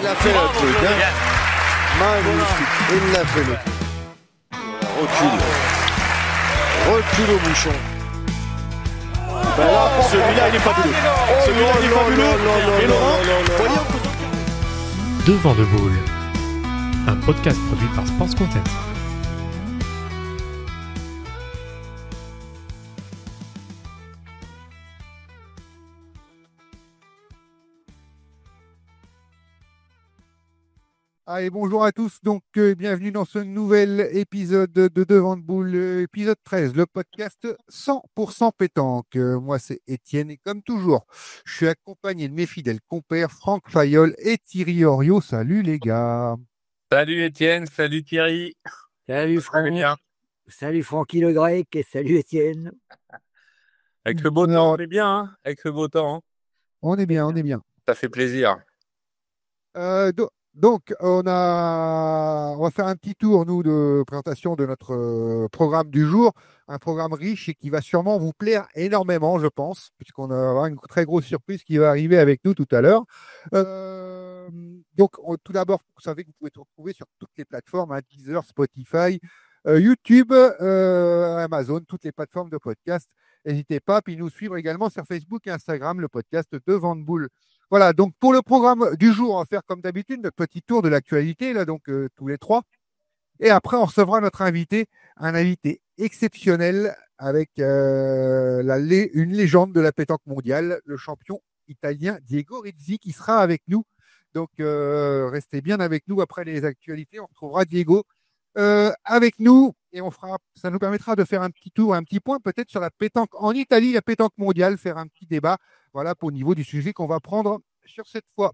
il a fait le truc. Hein. Magnifique. Il l'a fait le truc. Recule au bouchon. Celui-là, il est fabuleux. Celui-là, il est fabuleux. Et Laurent, voyons. Devant de boule, un podcast produit par Sports Content. Allez, bonjour à tous, bienvenue dans ce nouvel épisode de Devant de Boule, épisode 13, le podcast 100% pétanque. Moi, c'est Étienne et comme toujours, je suis accompagné de mes fidèles compères Franck Fayol et Thierry Oriot. Salut les gars. Salut Étienne, salut Thierry. Salut Franck. Salut Francky le Grec et salut Étienne. Avec le beau temps, on est bien, hein. Avec le beau temps. Hein. On est bien. Ça fait plaisir. Donc, on va faire un petit tour, nous, de présentation de notre programme du jour. Un programme riche et qui va sûrement vous plaire énormément, je pense, puisqu'on a une très grosse surprise qui va arriver avec nous tout à l'heure. Tout d'abord, vous savez que vous pouvez tout retrouver sur toutes les plateformes, hein, Deezer, Spotify, YouTube, Amazon, toutes les plateformes de podcast. N'hésitez pas, puis nous suivre également sur Facebook et Instagram, le podcast Devant de Boule. Voilà, donc pour le programme du jour, on va faire comme d'habitude notre petit tour de l'actualité, là, tous les trois. Et après, on recevra notre invité, un invité exceptionnel avec une légende de la pétanque mondiale, le champion italien Diego Rizzi, qui sera avec nous. Donc, restez bien avec nous après les actualités. On retrouvera Diego avec nous et ça nous permettra de faire un petit tour, un petit point peut-être sur la pétanque en Italie, la pétanque mondiale, faire un petit débat. Voilà pour le niveau du sujet qu'on va prendre sur cette fois.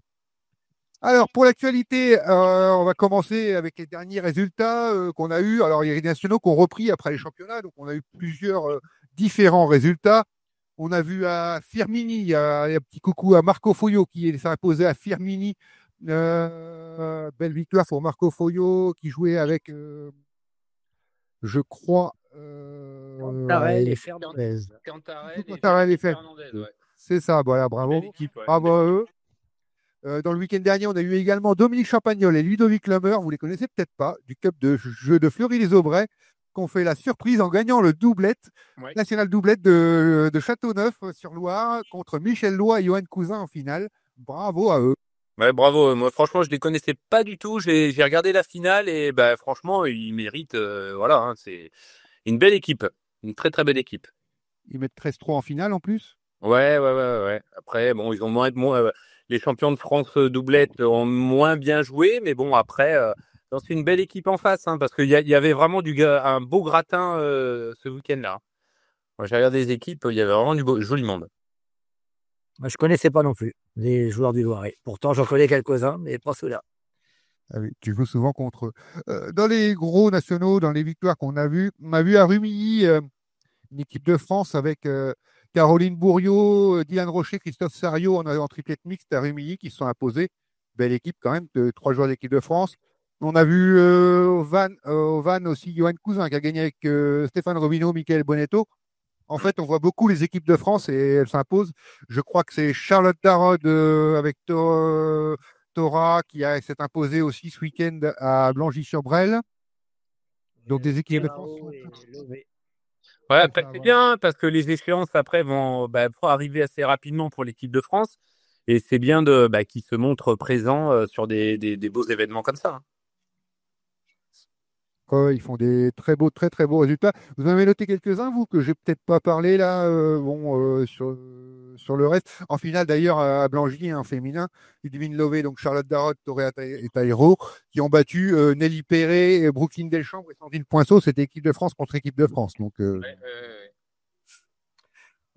Alors, pour l'actualité, on va commencer avec les derniers résultats qu'on a eus. Alors, il y a les nationaux qui ont repris après les championnats. Donc, on a eu plusieurs différents résultats. On a vu à Firmini, un petit coucou à Marco Foglio qui s'est imposé à Firmini. Belle victoire pour Marco Foglio qui jouait avec, je crois... Cantarell et Fernandez. Cantarell et Fernandez, ouais. C'est ça, voilà, bravo. Équipe, ouais. Bravo à eux. Dans le week-end dernier, on a eu également Dominique Champagnol et Ludovic Lemeur, vous les connaissez peut-être pas, du club de jeu de Fleury-les-Aubrais, qui ont fait la surprise en gagnant le doublette, national doublette de Châteauneuf-sur-Loire contre Michel Loy et Johan Cousin en finale. Bravo à eux. Ouais, bravo. Moi, franchement, je les connaissais pas du tout. J'ai regardé la finale et franchement, ils méritent. C'est une belle équipe, une très très belle équipe. Ils mettent 13-3 en finale en plus. Ouais. Après, bon, ils ont moins les champions de France doublette ont moins bien joué, mais bon, après, c'est une belle équipe en face, hein, parce qu'il y avait vraiment un beau gratin ce week-end-là. Moi, j'ai regardé les équipes, il y avait vraiment du joli monde. Moi, je connaissais pas non plus les joueurs du Loiret. Pourtant, j'en connais quelques-uns, mais pas ceux-là. Ah oui, tu joues souvent contre eux. Dans les gros nationaux, dans les victoires qu'on a vues, on a vu à Rumilly une équipe de France avec Caroline Bourriot, Dylan Rocher, Christophe Sario en triplette mixte à Rumilly qui se sont imposés. Belle équipe quand même, 3 joueurs d'équipe de France. On a vu au Van aussi Johan Cousin qui a gagné avec Stéphane Robineau, Michael Bonetto. En fait, on voit beaucoup les équipes de France et elles s'imposent. Je crois que c'est Charlotte Darod avec Thora qui s'est imposée aussi ce week-end à Blangy-sur-Brel. Donc des équipes de France. Ouais, après, c'est bien parce que les échéances après vont arriver assez rapidement pour l'équipe de France et c'est bien qu'ils se montrent présents sur des beaux événements comme ça. Hein. Ils font des très très beaux résultats. Vous en avez noté quelques-uns, vous, que j'ai peut-être pas parlé là, sur le reste. En finale, d'ailleurs, à Blangy, en féminin, Ludivine Lové, donc Charlotte Darod, Toré Taïro, qui ont battu Nelly Perret, Brooklyn Deschamps et Sandrine Poinceau. C'était équipe de France contre équipe de France. Donc, il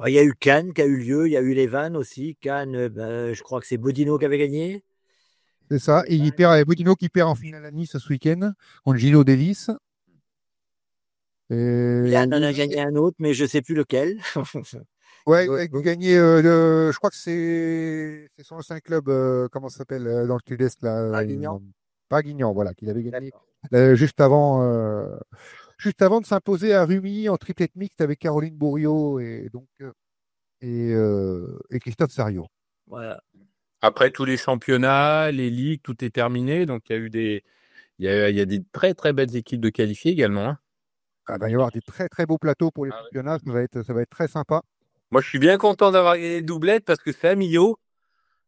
y a eu Cannes qui a eu lieu, il y a eu les Vannes aussi. Cannes, je crois que c'est Bodino qui avait gagné. C'est ça. Et il perd Bodino qui perd en finale à Nice ce week-end contre Gino Delis. Il en a gagné un autre, mais je ne sais plus lequel. Gagné, je crois que c'est son ancien club, comment ça s'appelle, dans le sud-est, là. Guignan, voilà, qu'il avait gagné juste avant de s'imposer à Rumilly en triplette mixte avec Caroline Bourriot et Christophe Sario. Voilà. Après tous les championnats, les ligues, tout est terminé. Donc, il y a des très, très belles équipes de qualifiés également. Hein. Il va y avoir des très très beaux plateaux pour les Ah ouais. championnats, ça va être très sympa. Moi, je suis bien content d'avoir gagné le doublette parce que c'est à Millau.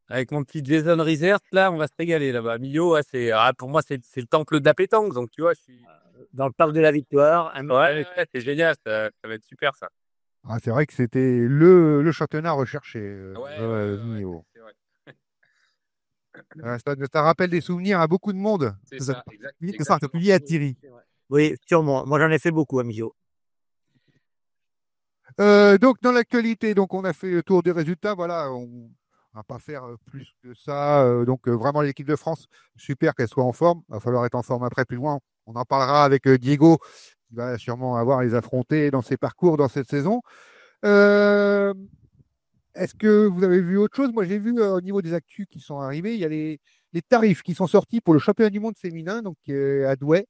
Avec mon petit Jason Reserve, là, on va se régaler là-bas. Millau, ouais, pour moi, c'est le temple de la pétanque. Donc, tu vois, je suis. Dans le parc de la Victoire. Ouais, c'est génial. Ça va être super, ça. Ah, c'est vrai que c'était le championnat recherché. Mio. C'est vrai. Ça rappelle des souvenirs à beaucoup de monde. C'est Ça ça, te plaît à Thierry. Oui, sûrement. Moi, j'en ai fait beaucoup à Millau. Donc, dans l'actualité, donc on a fait le tour des résultats. Voilà, on va pas faire plus que ça. Vraiment, l'équipe de France, super qu'elle soit en forme. Il va falloir être en forme après, plus loin. On en parlera avec Diego, qui va sûrement avoir les affronter dans ses parcours dans cette saison. Euh, Est-ce que vous avez vu autre chose? Moi, j'ai vu au niveau des actus qui sont arrivés, il y a les tarifs qui sont sortis pour le championnat du monde féminin, donc à Douai,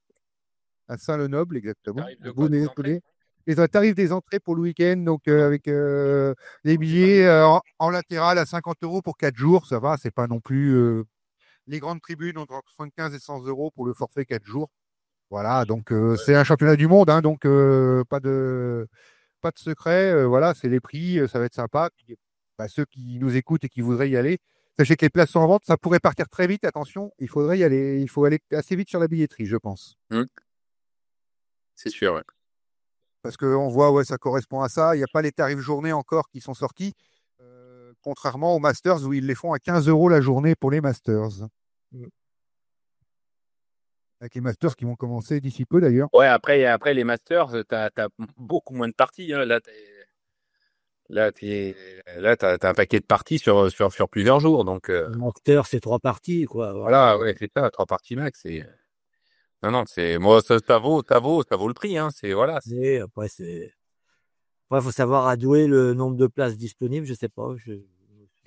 à Saint-Lenoble, exactement. Tarif de Vous quoi, des les entrées connaissez. Les tarifs des entrées pour le week-end, donc avec les billets en latéral à 50 euros pour 4 jours, ça va, c'est pas non plus les grandes tribunes entre 75 et 100 euros pour le forfait 4 jours. Voilà, donc c'est un championnat du monde, hein, donc pas de secret. Voilà, c'est les prix, ça va être sympa. Puis, ceux qui nous écoutent et qui voudraient y aller, sachez que les places sont en vente, ça pourrait partir très vite. Attention, il faudrait y aller, il faut aller assez vite sur la billetterie, je pense. C'est sûr, ouais. Parce qu'on voit, ouais, ça correspond à ça. Il n'y a pas les tarifs journée encore qui sont sortis, contrairement aux Masters où ils les font à 15 euros la journée pour les Masters. Avec les Masters qui vont commencer d'ici peu d'ailleurs. Ouais, après les Masters, t'as beaucoup moins de parties. Hein. T'as un paquet de parties sur plusieurs jours. Donc, Le Master, c'est 3 parties, quoi. voilà, ouais, c'est ça, 3 parties max. Non, moi, ça vaut le prix. Hein. Voilà. Et après, il faut savoir adouer le nombre de places disponibles. Je sais pas.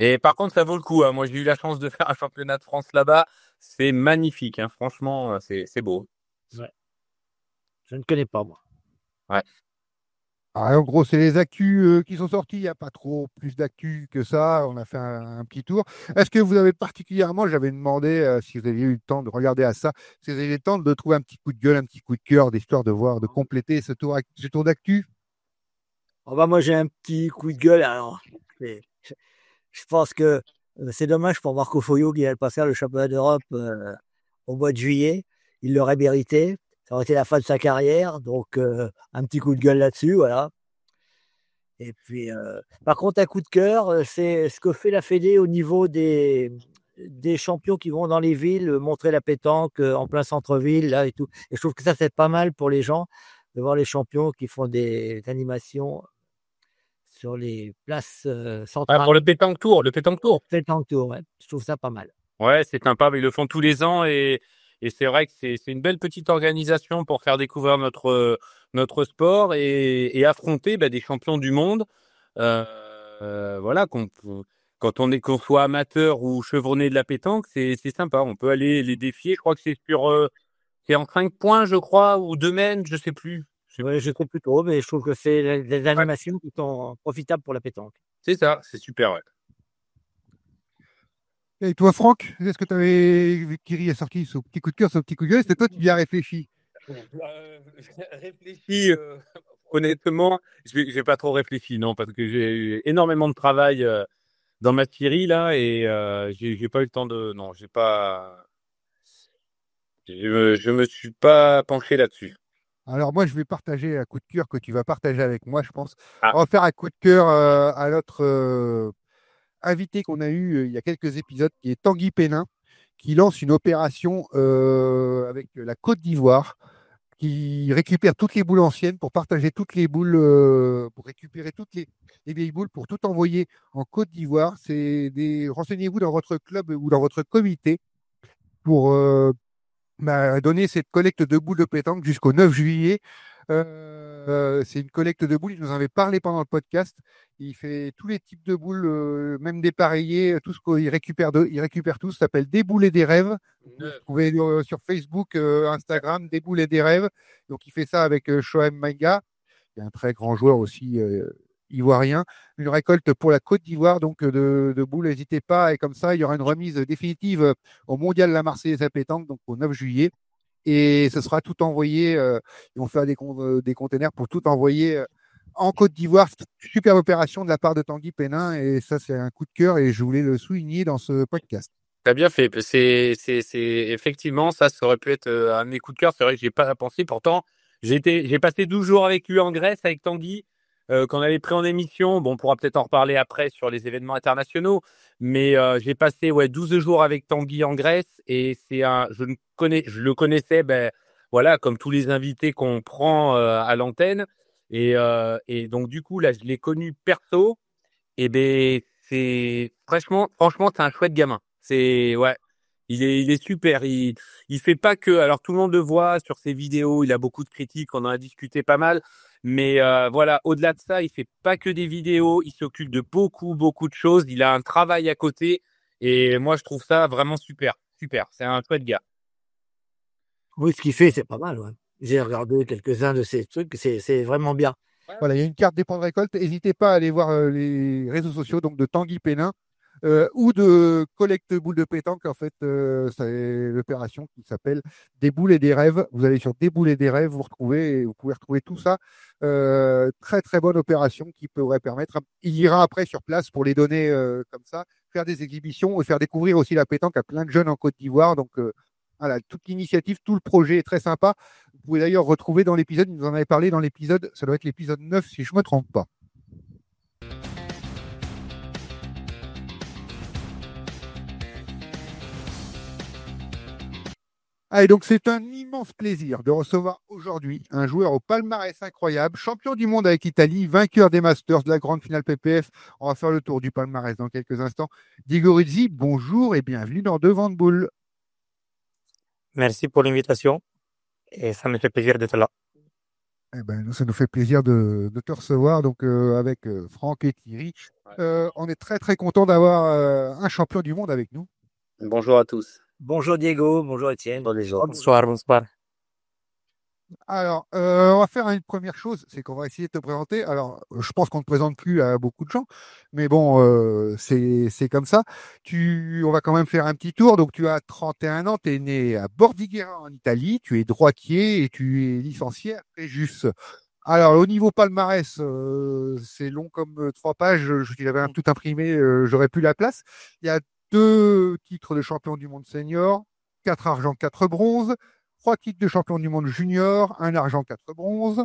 Et par contre, ça vaut le coup. Hein. Moi, j'ai eu la chance de faire un championnat de France là-bas. C'est magnifique. Hein. Franchement, c'est beau. Ouais. Je ne connais pas, moi. Ouais. En gros, c'est les actus qui sont sortis. Il n'y a pas trop plus d'actus que ça. On a fait un petit tour. Est-ce que vous avez particulièrement, j'avais demandé si vous aviez eu le temps de regarder à ça, si vous avez eu le temps de trouver un petit coup de gueule, un petit coup de cœur, d'histoire de voir, de compléter ce tour d'actu? Moi, j'ai un petit coup de gueule. Alors, je pense que c'est dommage pour Marco Foglio qui allait passer le championnat d'Europe au mois de juillet. Il l'aurait mérité. Ça aurait été la fin de sa carrière. Donc, un petit coup de gueule là-dessus, voilà. Et puis, par contre, un coup de cœur, c'est ce que fait la Fédé au niveau des champions qui vont dans les villes montrer la pétanque en plein centre-ville là et tout. Et je trouve que ça, c'est pas mal pour les gens de voir les champions qui font des animations sur les places centrales. Pour le pétanque tour. Pétanque tour, ouais. Je trouve ça pas mal. Ouais, c'est sympa. Mais ils le font tous les ans et c'est vrai que c'est une belle petite organisation pour faire découvrir notre sport et affronter des champions du monde. Voilà, qu'on soit amateur ou chevronné de la pétanque, c'est sympa. On peut aller les défier. Je crois que c'est en 5 points, je crois, ou 2 mènes, je sais plus. Ouais, je sais plus trop, mais je trouve que c'est des animations qui sont profitables pour la pétanque. C'est ça, c'est super, ouais. Et toi, Franck, est-ce que tu avais Thierry a sorti son petit coup de cœur, son petit coup de gueule? C'était toi qui y as réfléchi? Réfléchi, honnêtement, j'ai pas trop réfléchi, non, parce que j'ai eu énormément de travail dans ma série là et j'ai pas eu le temps de. Non, j'ai pas. Je me suis pas penché là-dessus. Alors moi, je vais partager un coup de cœur que tu vas partager avec moi, je pense. Ah. On va faire un coup de cœur à notre invité qu'on a eu il y a quelques épisodes, qui est Tanguy Pénin, qui lance une opération avec la Côte d'Ivoire, qui récupère toutes les boules anciennes pour partager toutes les boules, pour récupérer toutes les vieilles boules, pour tout envoyer en Côte d'Ivoire. Renseignez-vous dans votre club ou dans votre comité pour donner cette collecte de boules de pétanque jusqu'au 9 juillet. C'est une collecte de boules. Il nous en avait parlé pendant le podcast. Il fait tous les types de boules, même dépareillées, tout ce qu'il récupère, il récupère tout. Ça s'appelle Des boules et des rêves. Vous trouvez sur Facebook, Instagram, Des boules et des rêves. Donc il fait ça avec Shoaib Maïga, qui est un très grand joueur aussi ivoirien. Une récolte pour la Côte d'Ivoire, donc de boules. N'hésitez pas. Et comme ça, il y aura une remise définitive au Mondial La Marseillaise à pétanque, donc au 9 juillet. Et ce sera tout envoyé. Ils vont faire des containers pour tout envoyer en Côte d'Ivoire. Super opération de la part de Tanguy Pénin. Et ça, c'est un coup de cœur. Et je voulais le souligner dans ce podcast. T'as bien fait. C'est effectivement, ça aurait pu être un de mes coups de cœur. C'est vrai que j'ai pas pensé. Pourtant, j'ai passé 12 jours avec lui en Grèce, avec Tanguy, qu'on avait pris en émission. Bon, on pourra peut-être en reparler après sur les événements internationaux. Mais j'ai passé 12 jours avec Tanguy en Grèce et je le connaissais, voilà, comme tous les invités qu'on prend à l'antenne. Et donc du coup là, je l'ai connu perso. Et franchement, c'est un chouette gamin. Il est super. Il fait pas que. Alors tout le monde le voit sur ses vidéos. Il a beaucoup de critiques. On en a discuté pas mal. Mais voilà, au-delà de ça, il fait pas que des vidéos. Il s'occupe de beaucoup de choses. Il a un travail à côté. Et moi, je trouve ça vraiment super. Super. C'est un chouette gars. Oui, ce qu'il fait, c'est pas mal. Ouais. J'ai regardé quelques-uns de ces trucs. C'est vraiment bien. Voilà, il y a une carte des points de récolte. N'hésitez pas à aller voir les réseaux sociaux donc de Tanguy Pénin ou de Collecte Boules de Pétanque. En fait, c'est l'opération qui s'appelle Des Boules et des Rêves. Vous allez sur Des Boules et des Rêves, vous pouvez retrouver tout ça. Très très bonne opération qui pourrait permettre. Il ira après sur place pour les donner comme ça, faire des exhibitions et faire découvrir aussi la pétanque à plein de jeunes en Côte d'Ivoire. Donc voilà, toute l'initiative, tout le projet est très sympa. Vous pouvez d'ailleurs retrouver dans l'épisode, il nous en avait parlé dans l'épisode, ça doit être l'épisode 9 si je ne me trompe pas. Allez, donc c'est un immense plaisir de recevoir aujourd'hui un joueur au palmarès incroyable, champion du monde avec l'Italie, vainqueur des Masters de la grande finale PPF. On va faire le tour du palmarès dans quelques instants. Diego Rizzi, bonjour et bienvenue dans Devant de Boule. Merci pour l'invitation et ça me fait plaisir d'être là. Eh ben, ça nous fait plaisir de te recevoir donc avec Franck et Thierry. On est très très content d'avoir un champion du monde avec nous. Bonjour à tous. Bonjour Diego, bonjour Étienne. Bonsoir. Alors, on va faire une première chose, c'est qu'on va essayer de te présenter. Alors, je pense qu'on ne te présente plus à beaucoup de gens, mais bon, c'est comme ça. On va quand même faire un petit tour. Donc, tu as 31 ans, tu es né à Bordighera en Italie, tu es droitier et tu es licencié à Fréjus. Alors, au niveau palmarès, c'est long comme 3 pages. Si j'avais tout imprimé, j'aurais plus la place. Il y a 2 titres de champion du monde senior, 4 argent, 4 bronzes. 3 titres de champion du monde junior, 1 argent, 4 bronzes.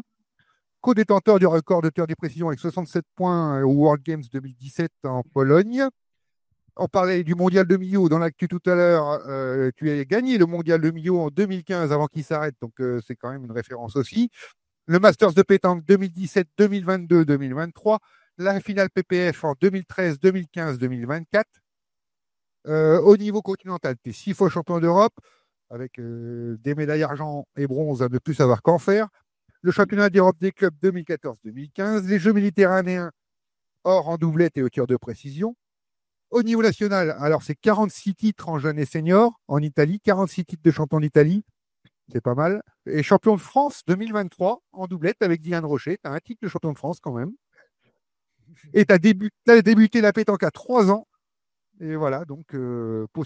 Co-détenteur du record de tir de précision avec 67 points au World Games 2017 en Pologne. On parlait du mondial de Millau dans l'actu tout à l'heure. Tu as gagné le mondial de Millau en 2015 avant qu'il s'arrête, donc c'est quand même une référence aussi. Le Masters de pétanque 2017, 2022, 2023. La finale PPF en 2013, 2015, 2024. Au niveau continental, tu es 6 fois champion d'Europe, avec des médailles argent et bronze à ne plus savoir qu'en faire. Le championnat d'Europe des clubs 2014-2015, les Jeux méditerranéens or en doublette et au tir de précision. Au niveau national, alors c'est 46 titres en jeunes et seniors en Italie, 46 titres de champion d'Italie, c'est pas mal. Et champion de France 2023 en doublette avec Diane Rocher, tu as un titre de champion de France quand même. Et tu as débuté la pétanque à 3 ans. Et voilà, donc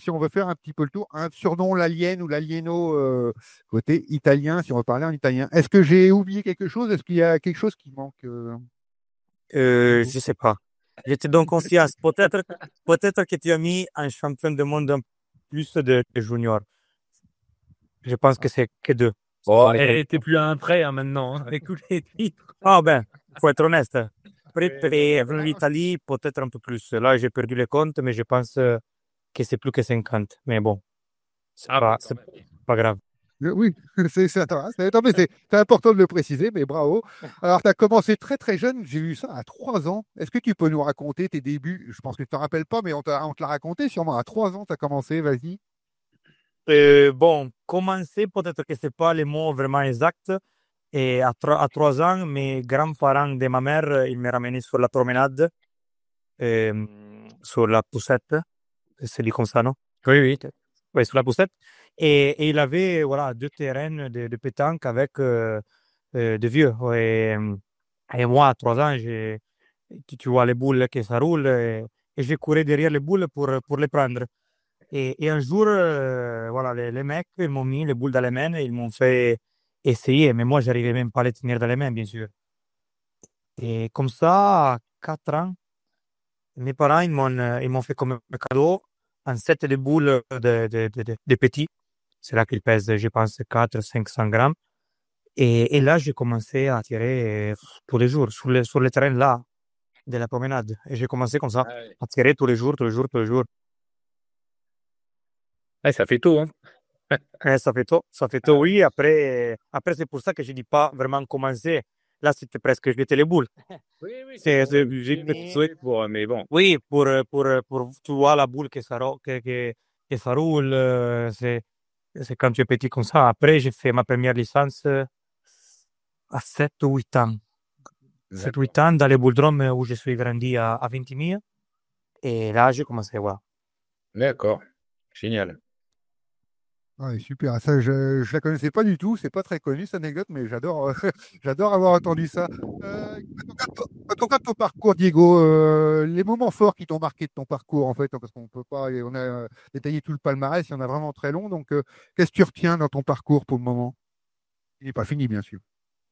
si on veut faire un petit peu le tour, un surnom l'alien ou l'alieno côté italien, si on veut parler en italien. Est-ce que j'ai oublié quelque chose? Est-ce qu'il y a quelque chose qui manque Je sais pas. J'étais donc conscience. Peut-être que tu as mis un champion du monde en plus de junior. Je pense que c'est que 2. Bon, t'es plus à un prêt maintenant, avec tous les titres. Ah ben, faut être honnête. Et l'Italie, peut-être un peu plus. Là, j'ai perdu les comptes, mais je pense que c'est plus que 50. Mais bon, c'est pas grave. Oui, c'est important de le préciser, mais bravo. Alors, tu as commencé très très jeune, j'ai vu ça à 3 ans. Est-ce que tu peux nous raconter tes débuts? Je pense que tu ne te rappelles pas, mais on te l'a raconté sûrement. À 3 ans, tu as commencé, vas-y. Bon, commencer, peut-être que ce n'est pas le mot vraiment exact. Et à 3 ans, mes grands-parents de ma mère, ils me ramenaient sur la promenade, sur la poussette, c'est dit comme ça, non? Oui. Oui, sur la poussette. Et il avait 2 terrains de pétanque avec de vieux. Et moi, à 3 ans, Tu vois les boules que ça roule et je courais derrière les boules pour les prendre. Et un jour, voilà, les mecs ils m'ont mis les boules dans les mains et ils m'ont fait essayer, mais moi, j'arrivais même pas à les tenir dans les mains, bien sûr. Et comme ça, à 4 ans, mes parents, ils m'ont fait comme cadeau un set de boules de petits. C'est là qu'ils pèsent, je pense, 400-500 grammes. Et là, j'ai commencé à tirer tous les jours sur le terrain là, de la promenade. Et j'ai commencé comme ça, Ah ouais. à tirer tous les jours, tous les jours, tous les jours. Ouais, ça fait tôt, hein. Ça fait tôt, oui. Après c'est pour ça que je dis pas vraiment commencer. Là, c'était presque jeter les boules. Oui, oui, J'ai une petite souhait mais bon. oui, pour tu vois la boule que ça roule, c'est quand tu es petit comme ça. Après, j'ai fait ma première licence à 7 ou 8 ans. 7 ou 8 ans dans les boules-drômes où je suis grandi à Ventimille. Et là, j'ai commencé, voilà. D'accord. Génial. Ouais, super. Ça, je la connaissais pas du tout. C'est pas très connu, cette anecdote, mais j'adore j'adore avoir entendu ça. Quand on regarde ton parcours, Diego, les moments forts qui t'ont marqué de ton parcours, en fait, hein, parce qu'on peut pas, on a détaillé tout le palmarès, il y en a vraiment très long. Donc, qu'est-ce que tu retiens dans ton parcours pour le moment? Il n'est pas fini, bien sûr.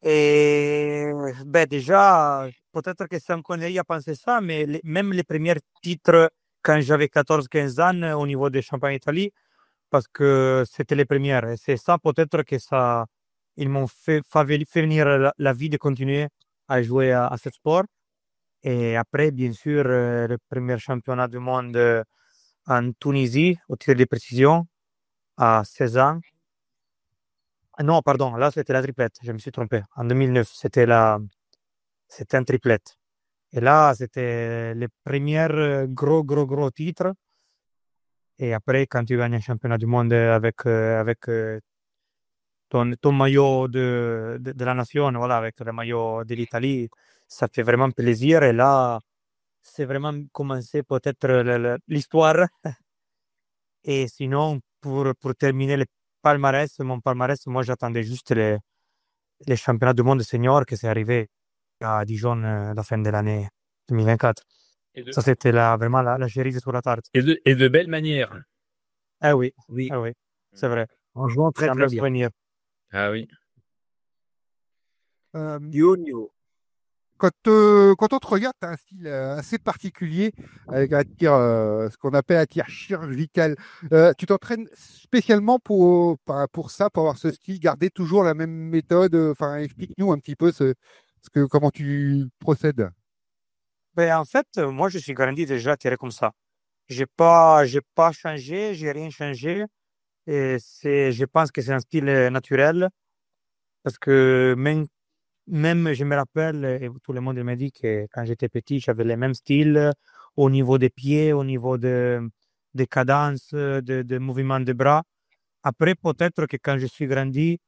Et ben déjà, peut-être que c'est un connerie à penser ça, mais même les premiers titres quand j'avais 14-15 ans au niveau des championnats d'Italie, parce que c'était les premières. Et c'est ça peut-être que ça, ils m'ont fait venir la vie de continuer à jouer à ce sport. Et après, bien sûr, le premier championnat du monde en Tunisie, au tir de précision, à 16 ans. Ah non, pardon, là, c'était la triplette. Je me suis trompé. En 2009, c'était un triplette. Et là, c'était les premiers gros titres. Et après, quand tu gagnes un championnat du monde avec ton maillot de la nation, voilà, avec le maillot de l'Italie, ça fait vraiment plaisir. Et là, c'est vraiment commencé peut-être l'histoire. Et sinon, pour terminer mon palmarès, moi, j'attendais juste les championnats du monde senior qui c'est arrivé à Dijon la fin de l'année 2024. Et de, Ça, c'était vraiment la cerise sur la tarte. et de belle manière. Ah oui, Oui, ah oui, c'est vrai. en jouant C'est très un très bel bien. souvenir. Ah oui. Euh, Du haut niveau. Quand on te regarde, tu as un style assez particulier avec un tir, ce qu'on appelle un tir chirurgical. Tu t'entraînes spécialement pour ça, pour avoir ce style, garder toujours la même méthode. Enfin, explique-nous un petit peu comment tu procèdes. Ben, en fait, moi, je suis grandi déjà tiré comme ça. J'ai pas changé, j'ai rien changé. Et je pense que c'est un style naturel parce que même, je me rappelle, et tout le monde m'a dit que quand j'étais petit, j'avais le même style au niveau des pieds, au niveau des cadences, de mouvements de bras. Après, peut-être que quand je suis grandi,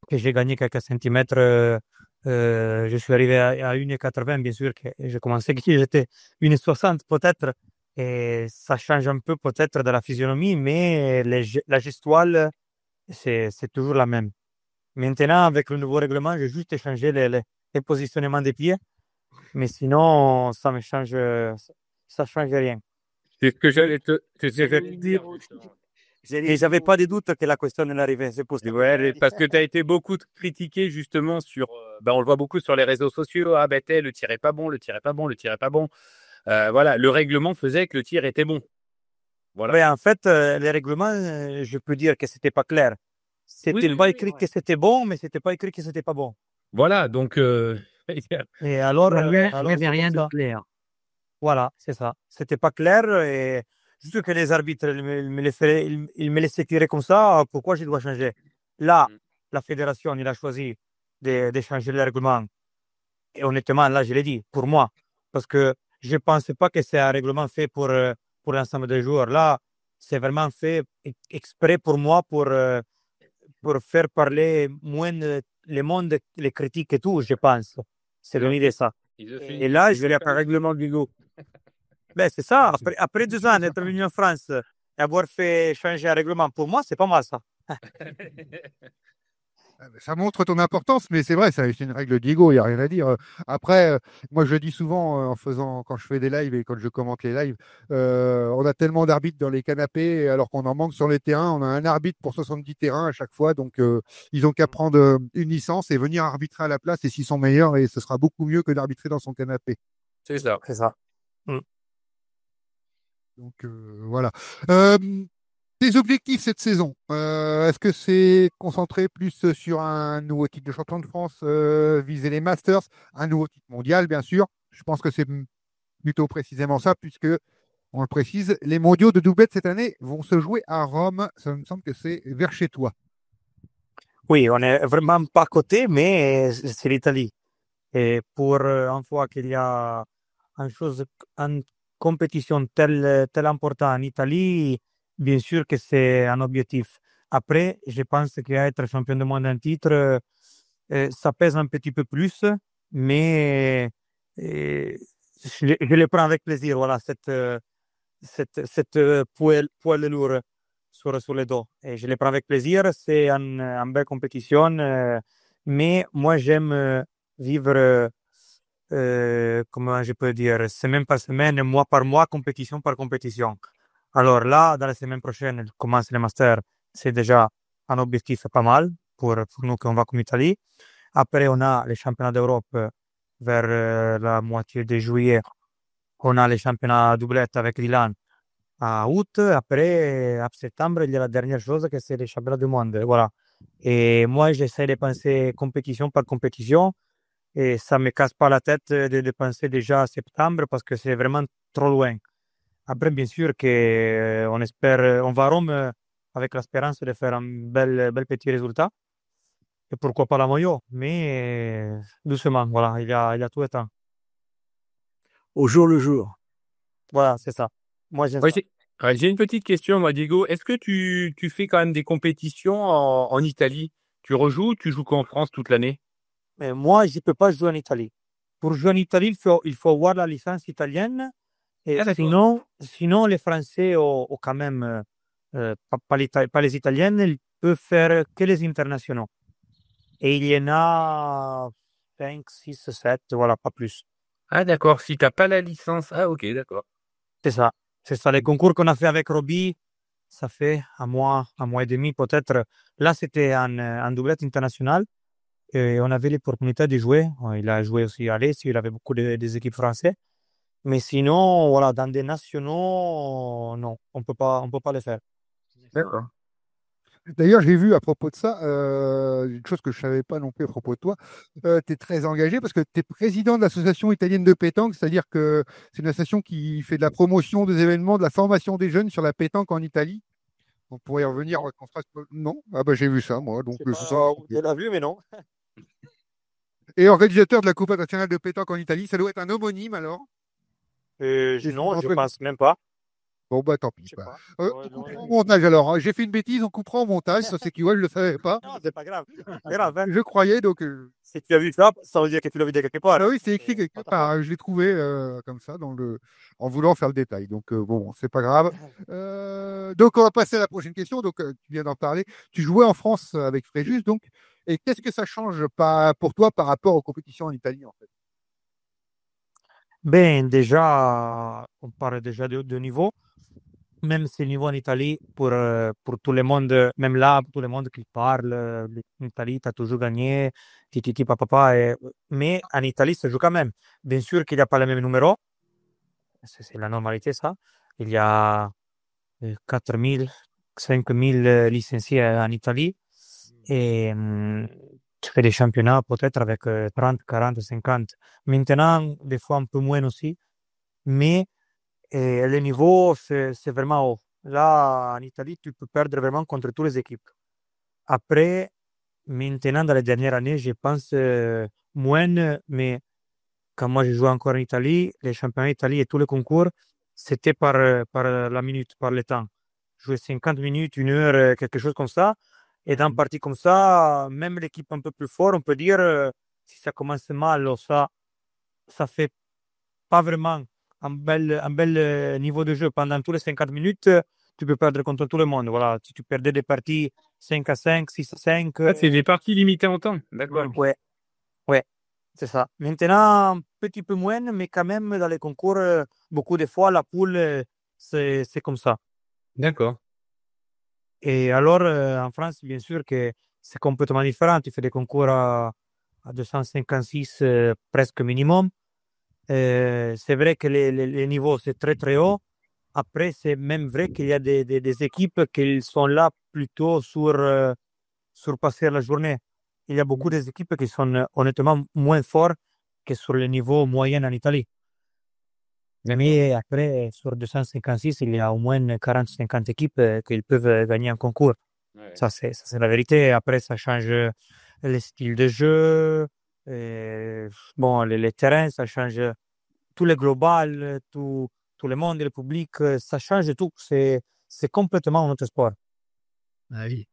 que j'ai gagné quelques centimètres, je suis arrivé à 1,80, bien sûr, que j'ai commencé que j'étais 1,60 peut-être, et ça change un peu peut-être de la physionomie, mais la gestuelle, c'est toujours la même. Maintenant, avec le nouveau règlement, j'ai juste changé les positionnements des pieds, mais sinon, ça change rien. C'est ce que c'est ce que j'allais te dire. Et j'avais pas de doute que la question allait arriver, c'est pour ça. Ouais, parce que tu as été beaucoup critiqué justement sur, on le voit beaucoup sur les réseaux sociaux. Ah, ben, le tir est pas bon, le tir est pas bon, le tir est pas bon. Voilà, le règlement faisait que le tir était bon. Voilà. Mais en fait, les règlements, je peux dire que c'était pas clair. C'était pas écrit que c'était bon, mais c'était pas écrit que c'était pas bon. Voilà, donc, Et alors, Il n'y avait rien de clair. voilà, c'est ça. C'était pas clair et juste que les arbitres ils me laissaient tirer comme ça, pourquoi je dois changer? Là, la fédération, il a choisi de changer le règlement. Et honnêtement, là, je l'ai dit, pour moi. Parce que je ne pense pas que c'est un règlement fait pour l'ensemble des joueurs. Là, c'est vraiment fait exprès pour moi, pour faire parler moins le monde, les critiques et tout, je pense. C'est l'idée de ça. Et là, je vais un règlement du go. Ben, c'est ça. Après 2 ans d'être venu en France et avoir fait changer un règlement, pour moi, c'est pas mal ça. Ça montre ton importance, mais c'est vrai, c'est une règle Diego, il n'y a rien à dire. Après, moi je le dis souvent quand je fais des lives et quand je commente les lives, on a tellement d'arbitres dans les canapés, alors qu'on en manque sur les terrains. On a un arbitre pour 70 terrains à chaque fois, donc ils ont qu'à prendre une licence et venir arbitrer à la place, et s'ils sont meilleurs, et ce sera beaucoup mieux que d'arbitrer dans son canapé. C'est ça. C'est ça. Donc voilà. Tes objectifs cette saison, est-ce que c'est concentré plus sur un nouveau titre de champion de France, viser les Masters, un nouveau titre mondial, bien sûr? Je pense que c'est plutôt précisément ça, puisque, on le précise, les mondiaux de doublette cette année vont se jouer à Rome. Ça me semble que c'est vers chez toi. Oui, on est vraiment pas à côté, mais c'est l'Italie. Et pour une fois qu'il y a une compétition telle importante en Italie, bien sûr que c'est un objectif. Après, je pense qu'être champion du monde en titre, ça pèse un petit peu plus, mais je le prends avec plaisir. Voilà, cette poêle lourde sur le dos. Et je le prends avec plaisir. C'est une belle compétition, mais moi, j'aime vivre, comment je peux dire, semaine par semaine, mois par mois, compétition par compétition. Alors là, dans la semaine prochaine, il commence le master. C'est déjà un objectif pas mal pour nous qu'on va comme Italie. Après, on a les championnats d'Europe vers la moitié de juillet. On a les championnats doublette avec Milan à août. Après, à septembre, il y a la dernière chose que c'est les championnats du monde. Voilà. Et moi, j'essaie de penser compétition par compétition. Et ça me casse pas la tête de penser déjà à septembre parce que c'est vraiment trop loin. Après, bien sûr que on espère, on va à Rome avec l'espérance de faire un bel petit résultat. Et pourquoi pas la maillot, mais doucement, voilà, il y a tout le temps. Au jour le jour. Voilà, c'est ça. Moi, j'aime Ouais, ça. j'ai une petite question, moi, Diego. Est-ce que tu fais quand même des compétitions en Italie? Tu rejoues ou tu joues qu'en France toute l'année? Mais moi, je ne peux pas jouer en Italie. Pour jouer en Italie, il faut avoir la licence italienne. Et Ah, d'accord. sinon, les Français ont quand même, pas les Italiennes, ils peuvent faire que les internationaux. Et il y en a 5, 6, 7, voilà, pas plus. Ah, d'accord. Si t'as pas la licence. Ah, ok, d'accord. C'est ça. C'est ça. Les concours qu'on a fait avec Roby, ça fait un mois et demi peut-être. Là, c'était un doublette international. Et on avait l'opportunité de jouer. Il a joué aussi à l'Est, il avait beaucoup des équipes françaises. Mais sinon, voilà, dans des nationaux, non, on peut pas le faire. D'accord. D'ailleurs, j'ai vu à propos de ça, une chose que je ne savais pas non plus à propos de toi, tu es très engagé parce que tu es président de l'association italienne de pétanque, c'est-à-dire que c'est une association qui fait de la promotion des événements, de la formation des jeunes sur la pétanque en Italie. On pourrait y revenir quand on fera non? Ah bah j'ai vu ça, moi. Donc, Je sais pas où tu l'as vu, mais non. Et organisateur de la Coupe internationale de pétanque en Italie, ça doit être un homonyme alors? Non, je pense même pas. Bon, bah tant pis. Je sais Bah. pas. On coupera au montage alors, hein. J'ai fait une bêtise, on coupera au montage. Ça, c'est que ouais, je ne le savais pas. Non, c'est pas grave. C'est grave, hein. Je croyais donc. Si tu as vu ça, ça veut dire que tu l'as vu de quelque part. Ah oui, c'est écrit quelque part. Je l'ai trouvé comme ça en voulant faire le détail. Donc bon, c'est pas grave. Donc on va passer à la prochaine question. Donc tu viens d'en parler. Tu jouais en France avec Fréjus, donc. Et qu'est-ce que ça change pas pour toi par rapport aux compétitions en Italie en fait? Ben, déjà, on parle déjà de niveau. Même si le niveau en Italie, pour tout le monde, même là, pour tout le monde qui parle, l'Italie, tu as toujours gagné, titi, papa, mais en Italie, ça joue quand même. Bien sûr qu'il n'y a pas le même numéro, c'est la normalité, ça. Il y a 4000, 5000 licenciés en Italie et tu fais des championnats peut-être avec 30, 40, 50. Maintenant, des fois un peu moins aussi, mais le niveau, c'est vraiment haut. Là, en Italie, tu peux perdre vraiment contre toutes les équipes. Après, maintenant, dans les dernières années, je pense moins, mais quand moi je jouais encore en Italie, les championnats d'Italie et tous les concours, c'était par la minute, par le temps. Jouer 50 minutes, une heure, quelque chose comme ça. Et dans une partie comme ça, même l'équipe un peu plus forte, on peut dire, si ça commence mal, ça fait pas vraiment un bel niveau de jeu. Pendant tous les 50 minutes, tu peux perdre contre tout le monde. Voilà, si tu perdais des parties 5-5, 6-5. C'est des parties limitées en temps. D'accord. Ouais, ouais, c'est ça. Maintenant, un petit peu moins, mais quand même, dans les concours, beaucoup de fois, la poule, c'est comme ça. D'accord. Et alors, en France, bien sûr que c'est complètement différent. Tu fais des concours à 256 presque minimum. C'est vrai que les niveaux, c'est très, très haut. Après, c'est même vrai qu'il y a des équipes qui sont là plutôt sur passer la journée. Il y a beaucoup d'équipes qui sont honnêtement moins fortes que sur le niveau moyen en Italie. Mais après, sur 256, il y a au moins 40-50 équipes qui peuvent gagner un concours. Ouais. Ça, c'est la vérité. Après, ça change les styles de jeu, bon, les terrains, ça change tout le global, tout le monde, le public, ça change tout. C'est complètement un autre sport. Ah oui.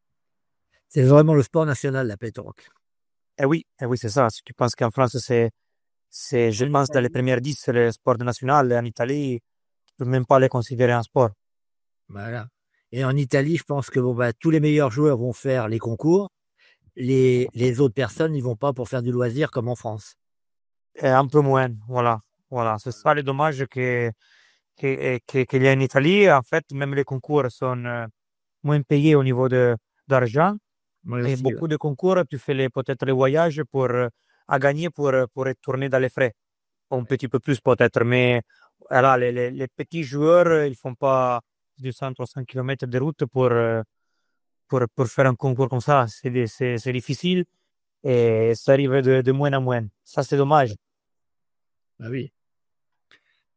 C'est vraiment le sport national, la pétanque. Eh oui, c'est ça. Si tu penses qu'en France, je pense, dans les premières 10, c'est le sport national. En Italie, tu peux même pas les considérer un sport. Voilà. Et en Italie, je pense que tous les meilleurs joueurs vont faire les concours. Les autres personnes, ils vont pas pour faire du loisir comme en France. Et un peu moins, voilà. C'est ça le dommage qu'il y a en Italie. En fait, même les concours sont moins payés au niveau d'argent. Moi Et aussi, beaucoup de concours, tu fais peut-être les voyages à gagner pour retourner dans les frais. Un petit peu plus peut-être, mais voilà, les petits joueurs, ils font pas 200-300 km de route pour faire un concours comme ça. C'est difficile et ça arrive de moins en moins. Ça, c'est dommage. Ah oui.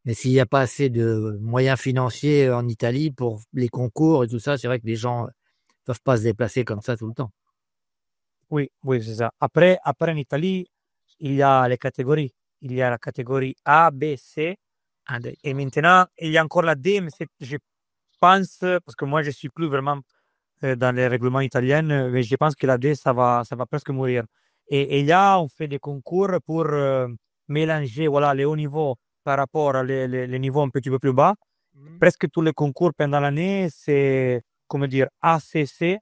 Mais s'il n'y a pas assez de moyens financiers en Italie pour les concours et tout ça, c'est vrai que les gens peuvent pas se déplacer comme ça tout le temps. Oui, c'est ça. Après, en Italie, il y a les catégories. Il y a la catégorie A, B, C. Et maintenant, il y a encore la D, mais je pense, parce que moi, je suis plus vraiment dans les règlements italiens, mais je pense que la D, ça va presque mourir. Et là, on fait des concours pour mélanger voilà, les hauts niveaux par rapport à les niveaux un petit peu plus bas. Presque tous les concours pendant l'année, c'est, comment dire, ACC,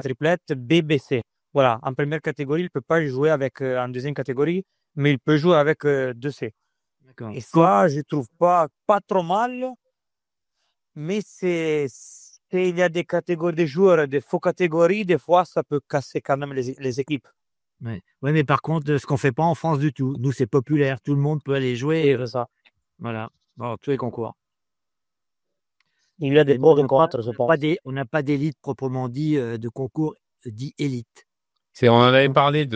triplette, BBC. Voilà, en première catégorie, il ne peut pas jouer avec en deuxième catégorie, mais il peut jouer avec 2C. D'accord. Et ça, je trouve pas trop mal, mais il y a des catégories de joueurs, des faux catégories, des fois, ça peut casser quand même les équipes. Ouais, mais par contre, ce qu'on fait pas en France du tout. Nous, c'est populaire. Tout le monde peut aller jouer. Et ça. Voilà. Bon, tous les concours. Il y a des bons contre, je pense. On n'a pas d'élite proprement dit de concours dit élite. On en avait parlé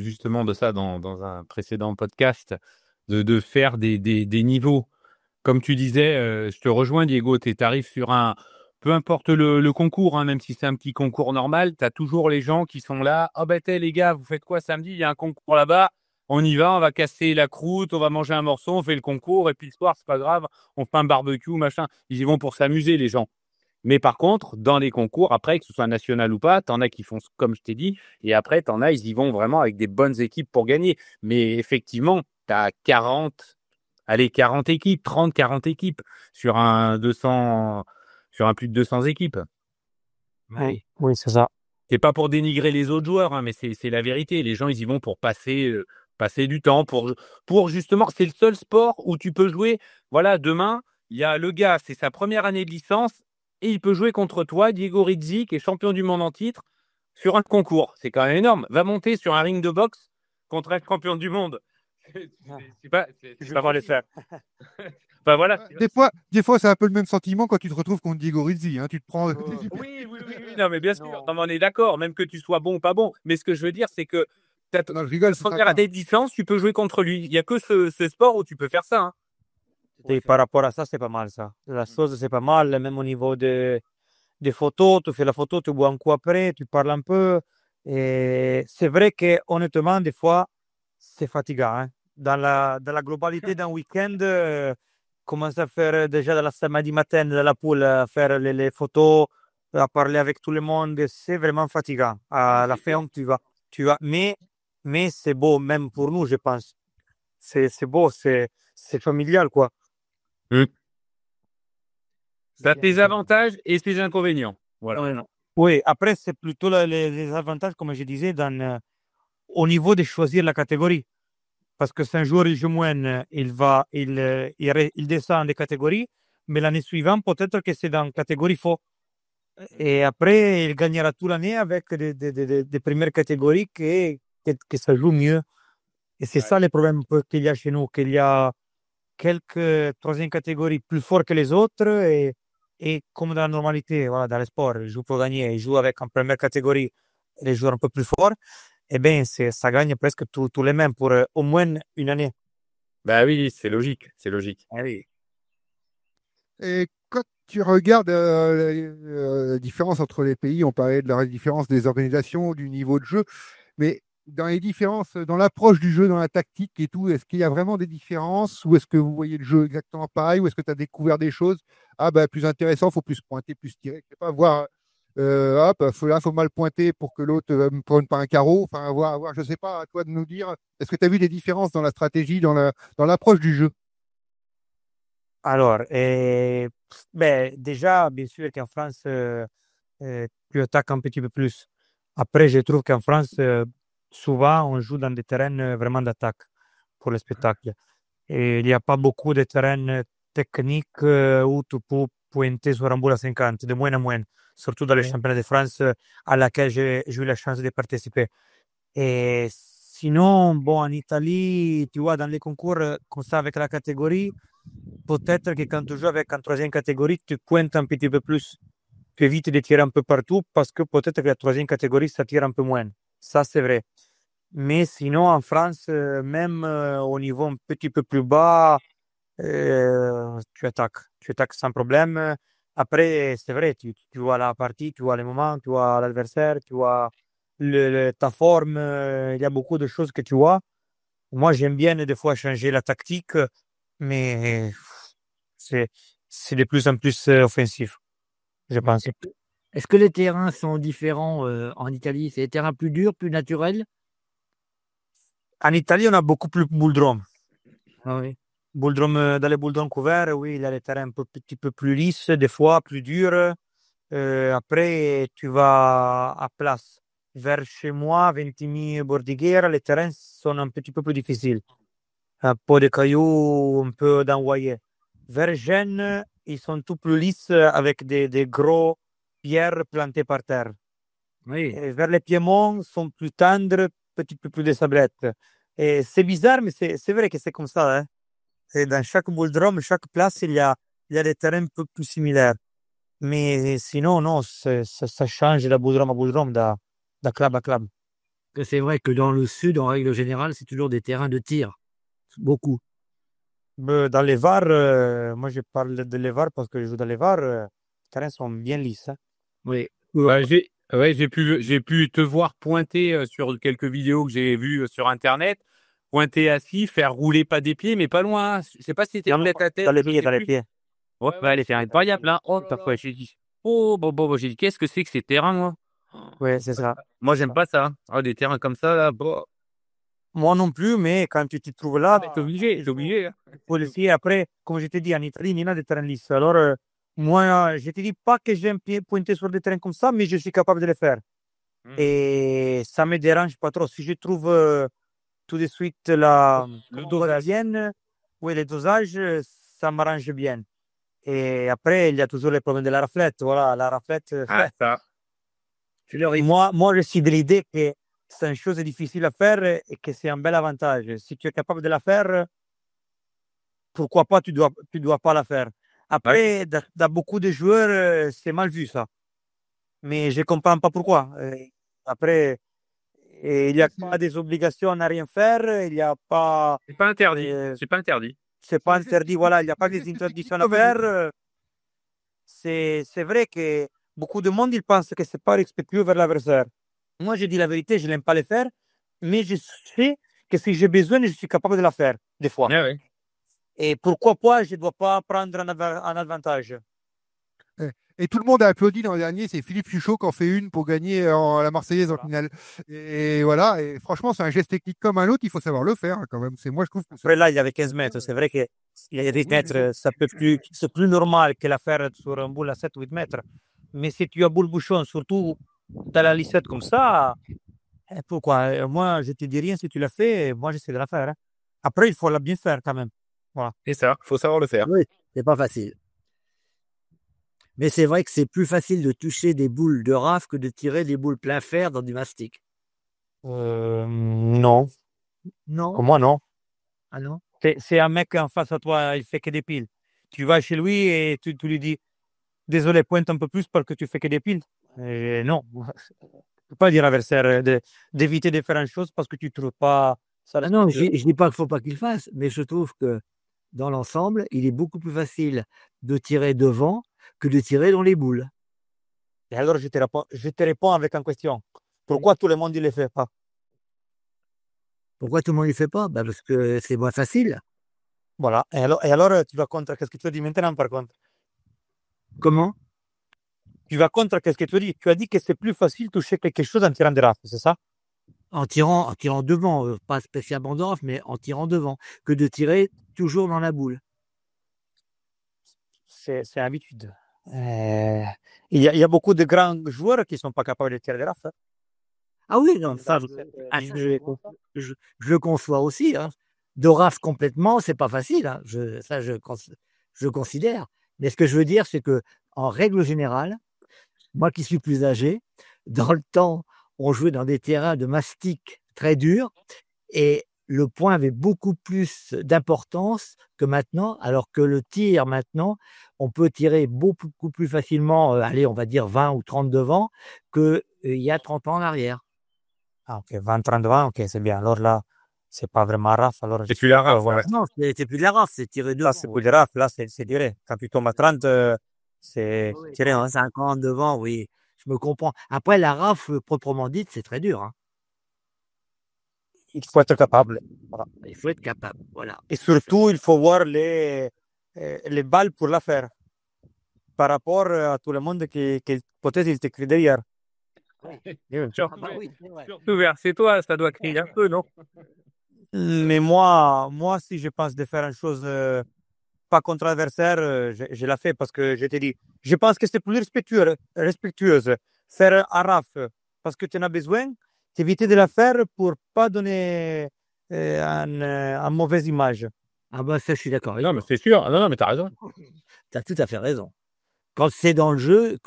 justement de ça dans un précédent podcast, de faire des niveaux. Comme tu disais, je te rejoins, Diego, tu arrives sur peu importe le concours, hein, même si c'est un petit concours normal, tu as toujours les gens qui sont là. Ah les gars, vous faites quoi samedi? Il y a un concours là-bas. On y va, on va casser la croûte, on va manger un morceau, on fait le concours, et puis le soir, c'est pas grave, on fait un barbecue, machin. Ils y vont pour s'amuser, les gens. Mais par contre, dans les concours, après, que ce soit national ou pas, t'en as qui font comme je t'ai dit, et après, t'en as, ils y vont vraiment avec des bonnes équipes pour gagner. Mais effectivement, t'as 40 équipes, 30, 40 équipes sur un plus de 200 équipes. Oui, c'est ça. C'est pas pour dénigrer les autres joueurs, hein, mais c'est la vérité. Les gens, ils y vont pour passer du temps, pour justement, c'est le seul sport où tu peux jouer. Voilà, demain, il y a le gars, c'est sa première année de licence, et il peut jouer contre toi, Diego Rizzi, qui est champion du monde en titre, sur un concours. C'est quand même énorme. Va monter sur un ring de boxe contre un champion du monde. C'est pas mal le faire. Enfin, voilà. Des fois, c'est un peu le même sentiment quand tu te retrouves contre Diego Rizzi. Hein. Tu te prends. Oui. Non, mais bien sûr. Non, mais on est d'accord. Même que tu sois bon ou pas bon. Mais ce que je veux dire, c'est que non, je rigole. Première année de licence, tu peux jouer contre lui. Il n'y a que ce sport où tu peux faire ça. Hein. Et par rapport à ça, c'est pas mal ça. La chose, c'est pas mal, même au niveau des photos. Tu fais la photo, tu bois un coup après, tu parles un peu. Et c'est vrai que honnêtement, des fois, c'est fatigant. Hein. Dans la globalité d'un week-end, commencer à faire déjà de la samedi matin de la poule, à faire les photos, à parler avec tout le monde, c'est vraiment fatigant. À la fin, tu vas. Mais c'est beau, même pour nous, je pense. C'est beau, c'est familial, quoi. Ça a ses avantages et ses inconvénients. Voilà. Ouais, non. Oui, après, c'est plutôt les avantages, comme je disais, au niveau de choisir la catégorie. Parce que si un joueur il joue moins, il descend des catégories, mais l'année suivante, peut-être que c'est dans la catégorie faux. Et après, il gagnera toute l'année avec des premières catégories que ça joue mieux. Et c'est ça le problème un peu qu'il y a chez nous, qu'il y a quelques troisième catégories plus fortes que les autres et comme dans la normalité, voilà, dans le sport, ils jouent pour gagner, ils jouent avec en première catégorie les joueurs un peu plus forts, eh bien, ça gagne presque tous les mêmes pour au moins une année. Bah oui, c'est logique, c'est logique. Ah oui. Et quand tu regardes la différence entre les pays, on parlait de la différence des organisations, du niveau de jeu, mais dans les différences, dans l'approche du jeu, dans la tactique et tout, est-ce qu'il y a vraiment des différences ou est-ce que vous voyez le jeu exactement pareil ou est-ce que tu as découvert des choses? Ah ben plus intéressant, faut plus pointer, plus tirer. Je sais pas, voir, faut mal pointer pour que l'autre ne prenne pas un carreau. Enfin, voir, je sais pas, à toi de nous dire. Est-ce que tu as vu des différences dans la stratégie, dans l'approche du jeu? Alors, déjà, bien sûr qu'en France, tu attaques un petit peu plus. Après, je trouve qu'en France, souvent, on joue dans des terrains vraiment d'attaque pour le spectacle. Et il n'y a pas beaucoup de terrains techniques où tu peux pointer sur un boule à 50, de moins en moins, surtout dans les championnats de France à laquelle j'ai eu la chance de participer. Et sinon, bon, en Italie, tu vois, dans les concours comme ça avec la catégorie, peut-être que quand tu joues avec une troisième catégorie, tu pointes un petit peu plus. Tu évites de tirer un peu partout parce que peut-être que la troisième catégorie, ça tire un peu moins. Ça, c'est vrai. Mais sinon, en France, même au niveau un petit peu plus bas, tu attaques. Tu attaques sans problème. Après, c'est vrai, tu vois la partie, tu vois les moments, tu vois l'adversaire, tu vois ta forme. Il y a beaucoup de choses que tu vois. Moi, j'aime bien des fois changer la tactique, mais c'est de plus en plus offensif, je pense. Est-ce que les terrains sont différents en Italie? C'est des terrains plus durs, plus naturels? En Italie, on a beaucoup plus bouldrome. Ah oui. Dans les bouldrons couverts, oui, il y a les terrains petit peu plus lisses, des fois plus durs. Après, tu vas à place. Vers chez moi, Ventimiglia-Bordighera, les terrains sont un petit peu plus difficiles. Un peu de cailloux, un peu d'envoyés. Vers Gênes, ils sont tout plus lisses avec des gros pierres plantées par terre. Oui. Et vers les Piémonts, ils sont plus tendres, petit peu plus de sablettes. Et c'est bizarre, mais c'est vrai que c'est comme ça. Hein. Et dans chaque bouldrome, chaque place, il y a des terrains un peu plus similaires. Mais sinon, non, ça change de bouldrome à bouldrome, de club à club. C'est vrai que dans le sud, en règle générale, c'est toujours des terrains de tir. Beaucoup. Dans les VAR, moi je parle de les VAR parce que je joue dans les VAR, les terrains sont bien lisses. Hein. Oui. J'ai pu te voir pointer sur quelques vidéos que j'ai vues sur Internet, pointer assis, faire rouler pas des pieds, mais pas loin. Hein. Je sais pas si c'était dans ta tête. Dans les pieds. Ouais, les terrains incroyables, là. Oh, parfois, j'ai dit, j'ai dit, qu'est-ce que c'est que ces terrains, moi? Oui, c'est ça. Moi, j'aime pas ça. Oh, des terrains comme ça, là, bon. Moi non plus, mais quand tu te trouves là, T'es obligé. Hein. faut essayer. Après, comme je t'ai dit, en Italie, il y en a des terrains lisses. Alors, moi, je te dis pas que j'aime pointer sur des terrains comme ça, mais je suis capable de le faire. Et ça me dérange pas trop. Si je trouve tout de suite le dosage, oui, le dosage, ça m'arrange bien. Et après, il y a toujours le problème de la raflette. Voilà, la raflette. Ça. Moi, je suis de l'idée que c'est une chose difficile à faire et que c'est un bel avantage. Si tu es capable de la faire, pourquoi pas, tu dois pas la faire. Après, dans beaucoup de joueurs, c'est mal vu ça. Mais je comprends pas pourquoi. Après, il n'y a pas des obligations à rien faire. Il n'y a pas. C'est pas interdit. C'est pas interdit. C'est pas interdit. Voilà, il n'y a pas des interdictions à faire. C'est vrai que beaucoup de monde, ils pensent que c'est pas respectueux vers l'adversaire. Moi, je dis la vérité, je n'aime pas le faire, mais je sais que si j'ai besoin, je suis capable de la faire, des fois. Ah ouais. Et pourquoi pas, je ne dois pas prendre un avantage. Et tout le monde a applaudi l'an dernier. C'est Philippe Chuchot qui en fait une pour gagner la Marseillaise en finale. Et voilà. Et franchement, c'est un geste technique comme un autre. Il faut savoir le faire hein, quand même. Moi, je trouve que Après, là, il y avait 15 mètres. C'est vrai qu'il y a 10 mètres, c'est plus normal que la faire sur un boule à 7 ou 8 mètres. Mais si tu as boule bouchon, surtout dans la lissette comme ça, pourquoi? Moi, je te dis rien si tu l'as fait. Moi, j'essaie de la faire. Hein. Après, il faut la bien faire quand même. Voilà. C'est ça, faut savoir le faire. Oui, c'est pas facile. Mais c'est vrai que c'est plus facile de toucher des boules de raf que de tirer des boules plein fer dans du mastic. Non. Non? Pour moi, non. Ah non? C'est un mec en face à toi, il fait que des piles. Tu vas chez lui et tu lui dis désolé, pointe un peu plus parce que tu fais que des piles. Non. Tu peux pas dire à l'adversaire d'éviter de faire une chose parce que tu trouves pas ça. Ah non, je dis pas qu'il faut pas qu'il fasse, mais je trouve que dans l'ensemble, il est beaucoup plus facile de tirer devant que de tirer dans les boules. Et alors, je te réponds avec une question. Pourquoi tout le monde ne le fait pas? Pourquoi tout le monde ne le fait pas? Ben parce que c'est moins facile. Voilà. Et alors, tu vas contre qu'est-ce que tu as dit maintenant, par contre? Comment? Tu vas contre qu'est-ce que tu as dit? Tu as dit que c'est plus facile de toucher quelque chose en tirant des rafles, c'est ça? En tirant devant, pas spécialement d'off, mais en tirant devant, que de tirer toujours dans la boule. C'est habitude. Il y a beaucoup de grands joueurs qui ne sont pas capables de tirer des rafles. Hein. Ah oui, non, ça, je le conçois aussi. Hein. De raf complètement, c'est pas facile. Hein. Je considère. Mais ce que je veux dire, c'est que en règle générale, moi qui suis plus âgé, dans le temps, on jouait dans des terrains de mastic très durs et le point avait beaucoup plus d'importance que maintenant, alors que le tir maintenant, on peut tirer beaucoup plus facilement, allez, on va dire 20 ou 30 devant, qu'il y a 30 ans en arrière. Ah, ok, 20, 30 devant, ok, c'est bien. Alors là, c'est pas vraiment raf. Alors, C'est plus la raf, ouais. Non, c'est plus de la raf, c'est tirer devant. Là, c'est plus de raf. Là, c'est tiré. Quand tu tombes à 30, c'est tiré. Hein. 50 devant, oui, je me comprends. Après, la raf, proprement dite, c'est très dur. Hein. Il faut être capable. Voilà. Il faut être capable, voilà. Et surtout, il faut voir les balles pour la faire. Par rapport à tout le monde qui peut-être il t'écrit derrière. Surtout vers c'est toi, ça doit crier un peu, non? Mais moi, si je pense de faire une chose pas contre l'adversaire, je la fais parce que je te dis, je pense que c'est plus respectueuse faire un raf parce que tu en as besoin, t'éviter de la faire pour pas donner une mauvaise image. Ah bah ça, je suis d'accord. Non, mais c'est sûr. Non, mais t'as raison. Tu as tout à fait raison. Quand c'est dans le jeu,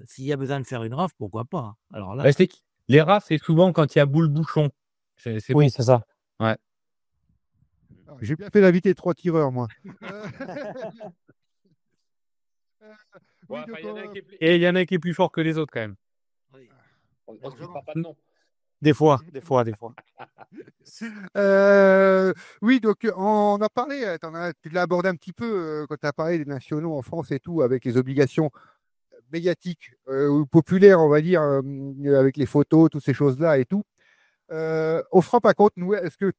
s'il y a besoin de faire une raf, pourquoi pas. Hein. Alors là, Les rafs, c'est souvent quand il y a boule bouchon. C'est Oui, bon. c'est ça. Ouais. J'ai bien fait d'inviter 3 tireurs, moi. Et il y en a qui est plus fort que les autres, quand même. oui. On ne parle pas de nom. Des fois. Oui, donc on a parlé, tu l'as abordé un petit peu quand tu as parlé des nationaux en France et tout, avec les obligations médiatiques ou populaires, on va dire, avec les photos, toutes ces choses-là et tout. Au franc, par contre, nous, est-ce que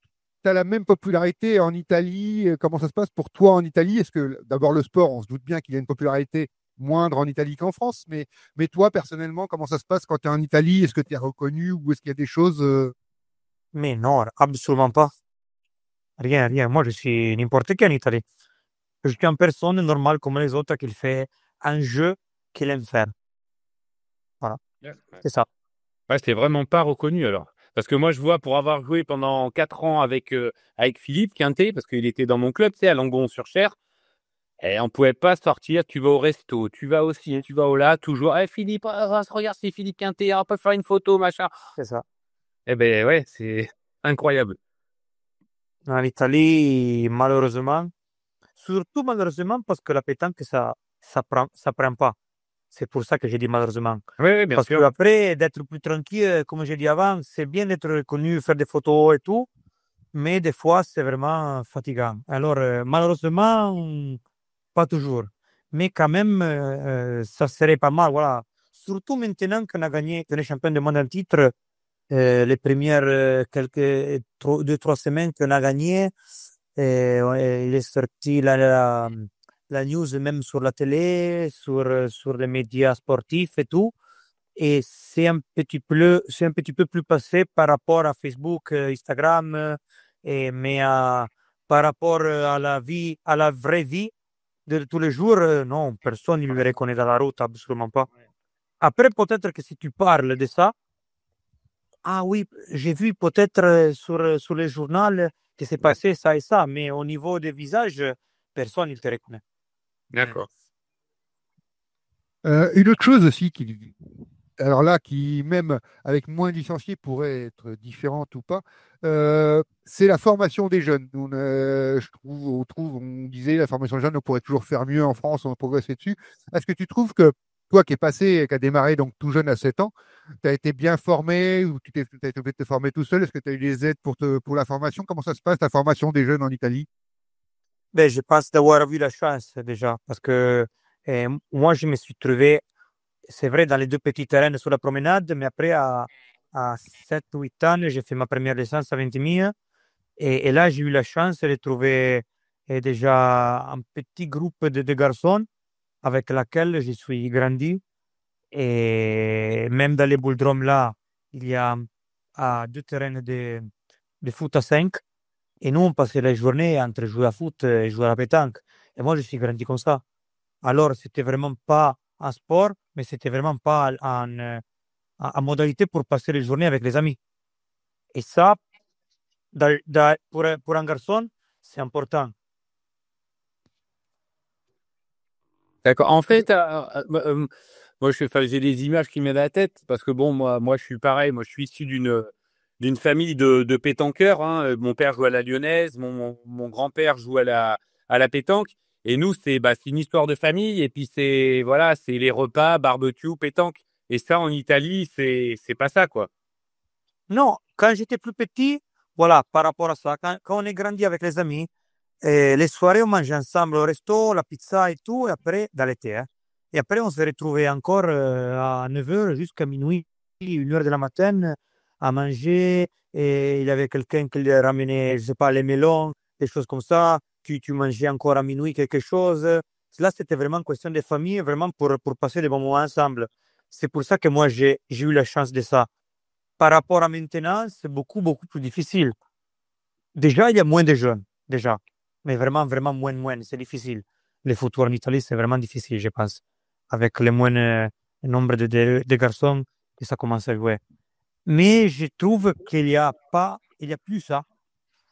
tu as la même popularité en Italie? Comment ça se passe pour toi en Italie? Est-ce que d'abord le sport, on se doute bien qu'il a une popularité moindre en Italie qu'en France, mais toi, personnellement, comment ça se passe quand tu es en Italie? Est-ce que tu es reconnu ou est-ce qu'il y a des choses Mais non, absolument pas. Rien. Moi, je suis n'importe qui en Italie. Je suis une personne normale comme les autres qui fait un jeu qu'il aime faire. Voilà. C'est ça. Ouais, c'était vraiment pas reconnu alors. Parce que moi, je vois, pour avoir joué pendant 4 ans avec Philippe Quintet, parce qu'il était dans mon club, tu sais, à Langon-sur-Cher, et on pouvait pas sortir, tu vas au resto, tu vas aussi, tu vas au là, toujours, Philippe, regarde, c'est Philippe Quintet, on peut faire une photo, machin. C'est ça. Eh ben ouais, c'est incroyable. En Italie, malheureusement, surtout malheureusement parce que la pétanque, ça prend pas. C'est pour ça que j'ai dit malheureusement. Oui, bien Parce sûr. qu'après, d'être plus tranquille, comme j'ai dit avant, c'est bien d'être reconnu, faire des photos et tout, mais des fois, c'est vraiment fatigant. Alors, malheureusement, pas toujours. Mais quand même, ça serait pas mal, voilà. Surtout maintenant qu'on a gagné, qu'on est champion du monde en titre, les premières 2-3 semaines qu'on a gagné, il est sorti la news même sur la télé, sur les médias sportifs et tout. Et c'est un petit peu plus passé par rapport à Facebook, Instagram, mais par rapport à à la vraie vie de tous les jours, non, personne ne me reconnaît dans la route, absolument pas. Après, peut-être que si tu parles de ça, ah oui, j'ai vu peut-être sur les journaux que c'est passé ça et ça, mais au niveau des visages, personne ne te reconnaît. D'accord. Une autre chose aussi alors là, qui même avec moins de licenciés pourrait être différente ou pas, c'est la formation des jeunes. On disait la formation des jeunes, on pourrait toujours faire mieux en France, on progresser dessus. Est-ce que tu trouves que toi qui es passé, qui a démarré donc tout jeune à 7 ans, tu as été bien formé ou tu as été obligé de te former tout seul? Est-ce que tu as eu des aides pour la formation? Comment ça se passe, la formation des jeunes en Italie? Ben, je pense d'avoir eu la chance déjà, parce que moi, je me suis trouvé, c'est vrai, dans les deux petits terrains sur la promenade, mais après, à 7 ou 8 ans, j'ai fait ma première licence à Ventimiglia. Et là, j'ai eu la chance de trouver déjà un petit groupe de garçons avec lesquels je suis grandi. Et même dans les boules là, il y a deux terrains de foot à 5. Et nous, on passait la journée entre jouer à foot et jouer à la pétanque. Et moi, je suis grandi comme ça. Alors, c'était vraiment pas un sport, mais c'était vraiment pas en modalité pour passer les journées avec les amis. Et ça, pour un garçon, c'est important. D'accord. En fait, moi, j'ai des images qui me viennent à la tête parce que bon, moi, je suis pareil. Moi, je suis issu d'une famille de pétanqueurs. Hein. Mon père joue à la lyonnaise, mon grand-père joue à la pétanque. Et nous, c'est une histoire de famille. Et puis c'est les repas, barbecue, pétanque. Et ça, en Italie, c'est pas ça, quoi. Non, quand j'étais plus petit, voilà, par rapport à ça, quand on est grandi avec les amis, les soirées, on mangeait ensemble au resto, la pizza et tout, et après, dans l'été, hein. Et après, on se retrouvait encore à 9 h jusqu'à minuit, 1 h de la matin, à manger. Et il y avait quelqu'un qui lui ramenait, je sais pas, les melons, des choses comme ça. Tu mangeais encore à minuit quelque chose. Là, c'était vraiment une question de famille, vraiment pour passer des bons moments ensemble. C'est pour ça que moi, j'ai eu la chance de ça. Par rapport à maintenant, c'est beaucoup, beaucoup plus difficile. Déjà, il y a moins de jeunes, déjà. Mais vraiment, vraiment moins. C'est difficile. Le futur en Italie, c'est vraiment difficile, je pense. Avec le moins nombre de garçons que ça commence à jouer. Mais je trouve il y a plus ça.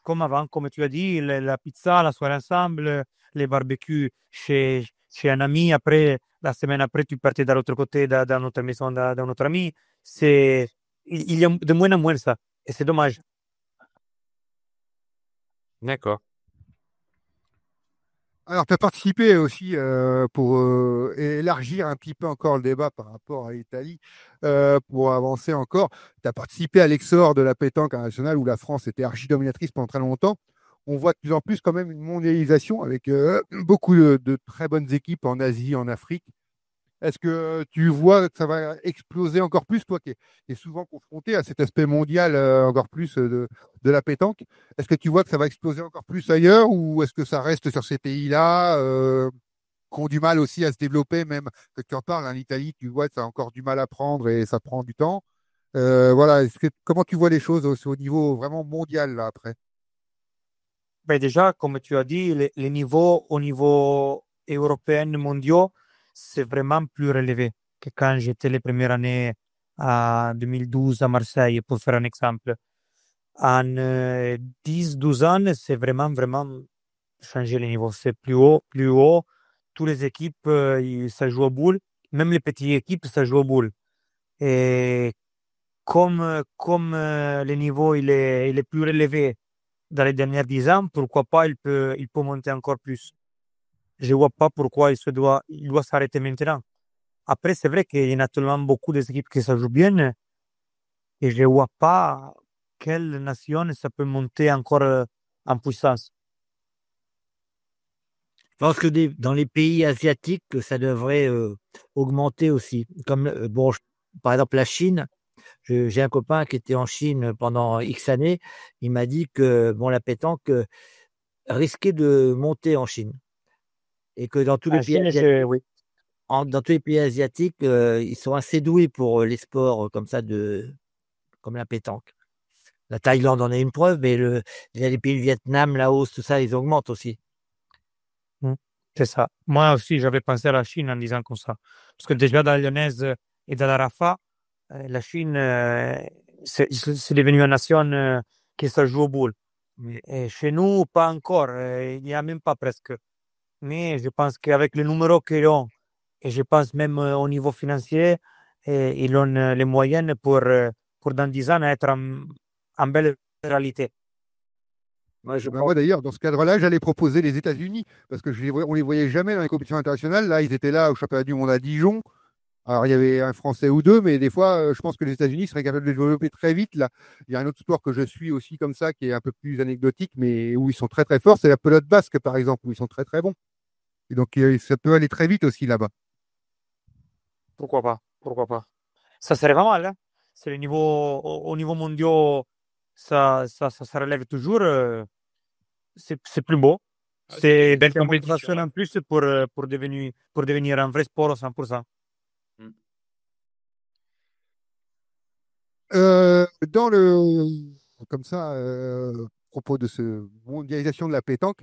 Comme avant, comme tu as dit, la pizza, la soirée ensemble, les barbecues chez un ami. Après, la semaine après, tu partais de l'autre côté, dans notre maison, d'un autre ami. Il y a de moins en moins ça. Et c'est dommage. D'accord. Alors, tu as participé aussi pour élargir un petit peu encore le débat par rapport à l'Italie, pour avancer encore. Tu as participé à l'exor de la pétanque internationale où la France était archi-dominatrice pendant très longtemps. On voit de plus en plus quand même une mondialisation avec beaucoup de très bonnes équipes en Asie, en Afrique. Est-ce que tu vois que ça va exploser encore plus, toi qui es souvent confronté à cet aspect mondial encore plus de la pétanque? Est-ce que tu vois que ça va exploser encore plus ailleurs ou est-ce que ça reste sur ces pays-là qui ont du mal aussi à se développer, même que tu en parles, en Italie, tu vois que ça a encore du mal à prendre et ça prend du temps. Voilà, comment tu vois les choses au niveau vraiment mondial là après? Ben déjà, comme tu as dit, les niveaux au niveau européen mondiaux, c'est vraiment plus relevé que quand j'étais les premières années à 2012 à Marseille, pour faire un exemple. En 10-12 ans, c'est vraiment changé les niveaux. C'est plus haut, plus haut. Toutes les équipes, ça joue au boule. Même les petites équipes, ça joue au boule. Et comme le niveau il est plus relevé dans les derniers 10 ans, pourquoi pas il peut monter encore plus. Je vois pas pourquoi il doit s'arrêter maintenant. Après, c'est vrai qu'il y a tellement beaucoup d'équipes qui ça joue bien et je vois pas quelle nation ça peut monter encore en puissance. Je pense que dans les pays asiatiques, ça devrait augmenter aussi. Comme par exemple la Chine, j'ai un copain qui était en Chine pendant X années. Il m'a dit que la pétanque risquait de monter en Chine. et que dans tous les En pays Chine, asiatiques, oui. dans tous les pays asiatiques, ils sont assez doués pour les sports comme ça comme la pétanque. La Thaïlande en est une preuve, mais il y a les pays du Vietnam, Laos, tout ça, ils augmentent aussi. C'est ça. Moi aussi, j'avais pensé à la Chine en disant comme ça. Parce que déjà dans la Lyonnaise et dans la Rafa, la Chine, c'est devenu une nation qui se joue au boule. Et chez nous, pas encore. Il n'y a même pas presque. Mais je pense qu'avec les numéros qu'ils ont, et je pense même au niveau financier, ils ont les moyens pour dans 10 ans être en belle réalité. Moi, je Moi d'ailleurs, dans ce cadre-là, j'allais proposer les États-Unis parce que on les voyait jamais dans les compétitions internationales. Là, ils étaient là au championnat du monde à Dijon. Alors, il y avait un Français ou deux, mais des fois, je pense que les États-Unis seraient capables de développer très vite. Là, il y a un autre sport que je suis aussi comme ça, qui est un peu plus anecdotique, mais où ils sont très très forts, c'est la pelote basque, par exemple, où ils sont très très bons. Et donc, ça peut aller très vite aussi là-bas. Pourquoi pas? Pourquoi pas? Ça serait pas mal, hein? C'est le niveau, au niveau mondial, ça relève toujours. C'est plus beau. C'est une belle compétition en plus pour devenir un vrai sport à 100%. Dans le comme ça, à propos de ce mondialisation de la pétanque,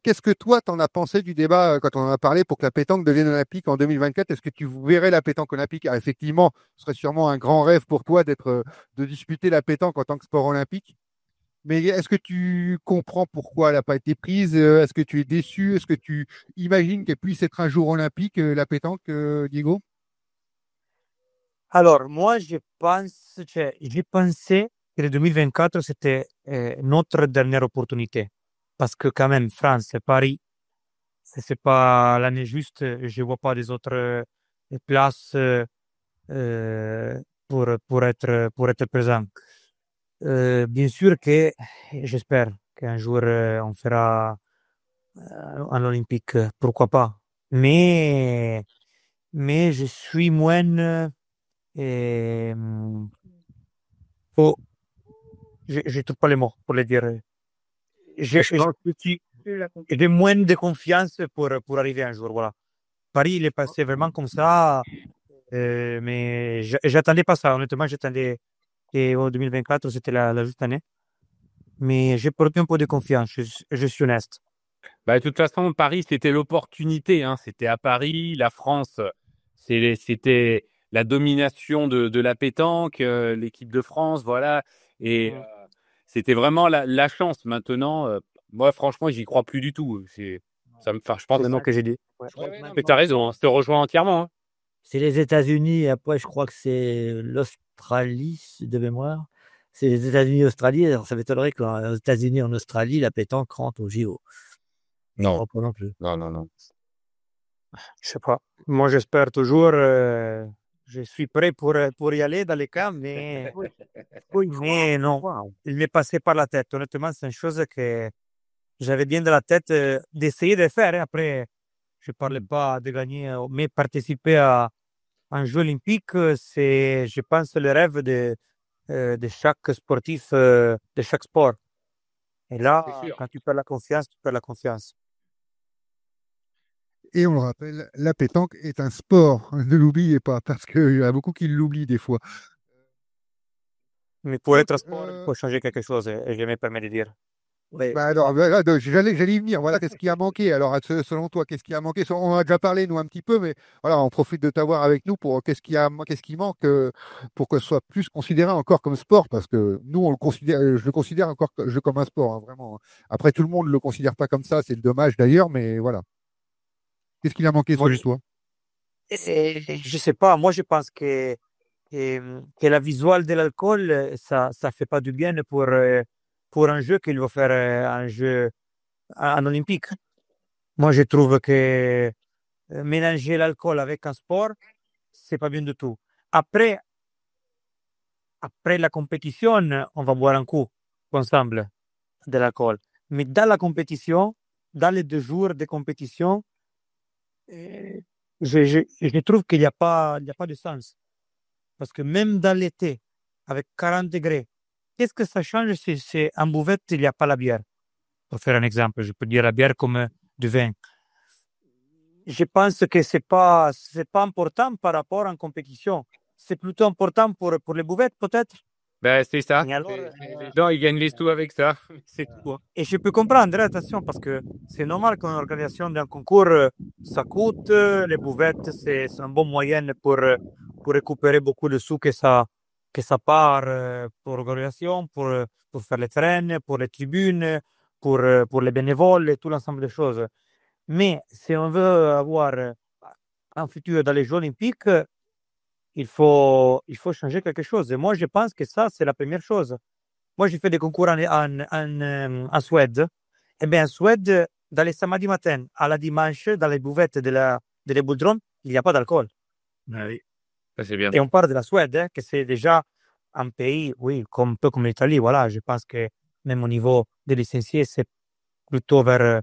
qu'est-ce que toi t'en as pensé du débat quand on en a parlé pour que la pétanque devienne olympique en 2024? Est-ce que tu verrais la pétanque olympique? Ah, effectivement, ce serait sûrement un grand rêve pour toi de disputer la pétanque en tant que sport olympique. Mais est-ce que tu comprends pourquoi elle n'a pas été prise? Est-ce que tu es déçu? Est-ce que tu imagines qu'elle puisse être un jour olympique, la pétanque, Diego? Alors, moi, j'ai pensé que le 2024, c'était notre dernière opportunité. Parce que quand même, France, Paris, c'est pas l'année juste. Je vois pas des autres places pour être présent. Bien sûr que j'espère qu'un jour on fera un Olympique, pourquoi pas. Mais je suis moins. euh, oh, je trouve pas les mots pour le dire. J'ai moins de confiance pour arriver un jour. Voilà. Paris, il est passé vraiment comme ça. Mais j'attendais pas ça. Honnêtement, j'attendais qu'en 2024, c'était la juste année. Mais j'ai perdu un peu de confiance, je suis honnête. Bah, de toute façon, Paris, c'était l'opportunité, hein. C'était à Paris. La France, c'était la domination de la pétanque, l'équipe de France, voilà. Et c'était vraiment la chance. Maintenant, moi, franchement, j'y crois plus du tout. Enfin, je pense C'est le nom que j'ai dit. mais tu as raison, hein, je te rejoins entièrement, hein. C'est les États-Unis, et après, je crois que c'est l'Australie, de mémoire. C'est les États-Unis, Australie. Alors, ça m'étonnerait qu'aux États-Unis, en Australie, la pétanque rentre au JO. Non, Pas non plus. non. Je sais pas. Moi, j'espère toujours. Je suis prêt pour y aller dans les cas, mais mais non. Il m'est passé par la tête. Honnêtement, c'est une chose que j'avais bien dans la tête d'essayer de faire. Hein. Après, je parlais pas de gagner, mais participer à un jeu olympique, c'est, je pense, le rêve de chaque sportif, de chaque sport. Et là, quand tu perds la confiance, tu perds la confiance. Et on le rappelle, la pétanque est un sport. Ne l'oubliez pas, parce qu'il y a beaucoup qui l'oublient des fois. Mais pour être sport, il faut changer quelque chose, et je me permets de dire. Ouais. Bah alors, j'allais y venir. Voilà, qu'est-ce qui a manqué? Alors, selon toi, qu'est-ce qui a manqué? On en a déjà parlé, nous, un petit peu, mais voilà, on profite de t'avoir avec nous pour qu'est-ce qui manque pour que ce soit plus considéré encore comme sport, parce que nous, on le considère, je le considère encore comme un sport, hein, vraiment. Après, tout le monde ne le considère pas comme ça, c'est le dommage d'ailleurs, mais voilà. Qu'est-ce qui a manqué Moi, selon toi? je sais pas, moi je pense que la visuelle de l'alcool, ça fait pas du bien pour un jeu qu'il va faire un jeu en olympique. Moi je trouve que mélanger l'alcool avec un sport, c'est pas bien du tout. Après la compétition, on va boire un coup ensemble de l'alcool. Mais dans la compétition, dans les 2 jours de compétition, euh, je trouve qu'il n'y a pas de sens. Parce que même dans l'été, avec 40 degrés, qu'est-ce que ça change si c'est en buvette, il n'y a pas la bière? Pour faire un exemple, je peux dire la bière comme du vin. je pense que c'est pas important par rapport en compétition. C'est plutôt important pour les bouvettes, peut-être. Ben, c'est ça. Et alors, Les gens, ils gagnent les sous avec ça. C'est tout. Hein. et je peux comprendre, attention, parce que c'est normal qu'une organisation d'un concours, ça coûte. Les bouvettes, c'est un bon moyen pour récupérer beaucoup de sous que ça part pour l'organisation, pour faire les trains, pour les tribunes, pour les bénévoles et tout l'ensemble des choses. Mais si on veut avoir un futur dans les Jeux Olympiques, il faut changer quelque chose. Et moi, je pense que ça, c'est la première chose. Moi, j'ai fait des concours en Suède. Eh bien, en Suède, dans les samedis matin à la dimanche, dans les bouvettes de l'Hippodrome, il n'y a pas d'alcool. Ah oui. Ça, c'est bien. Et on parle de la Suède, que c'est déjà un pays, oui, un peu comme l'Italie. Voilà, je pense que même au niveau des licenciés, c'est plutôt vers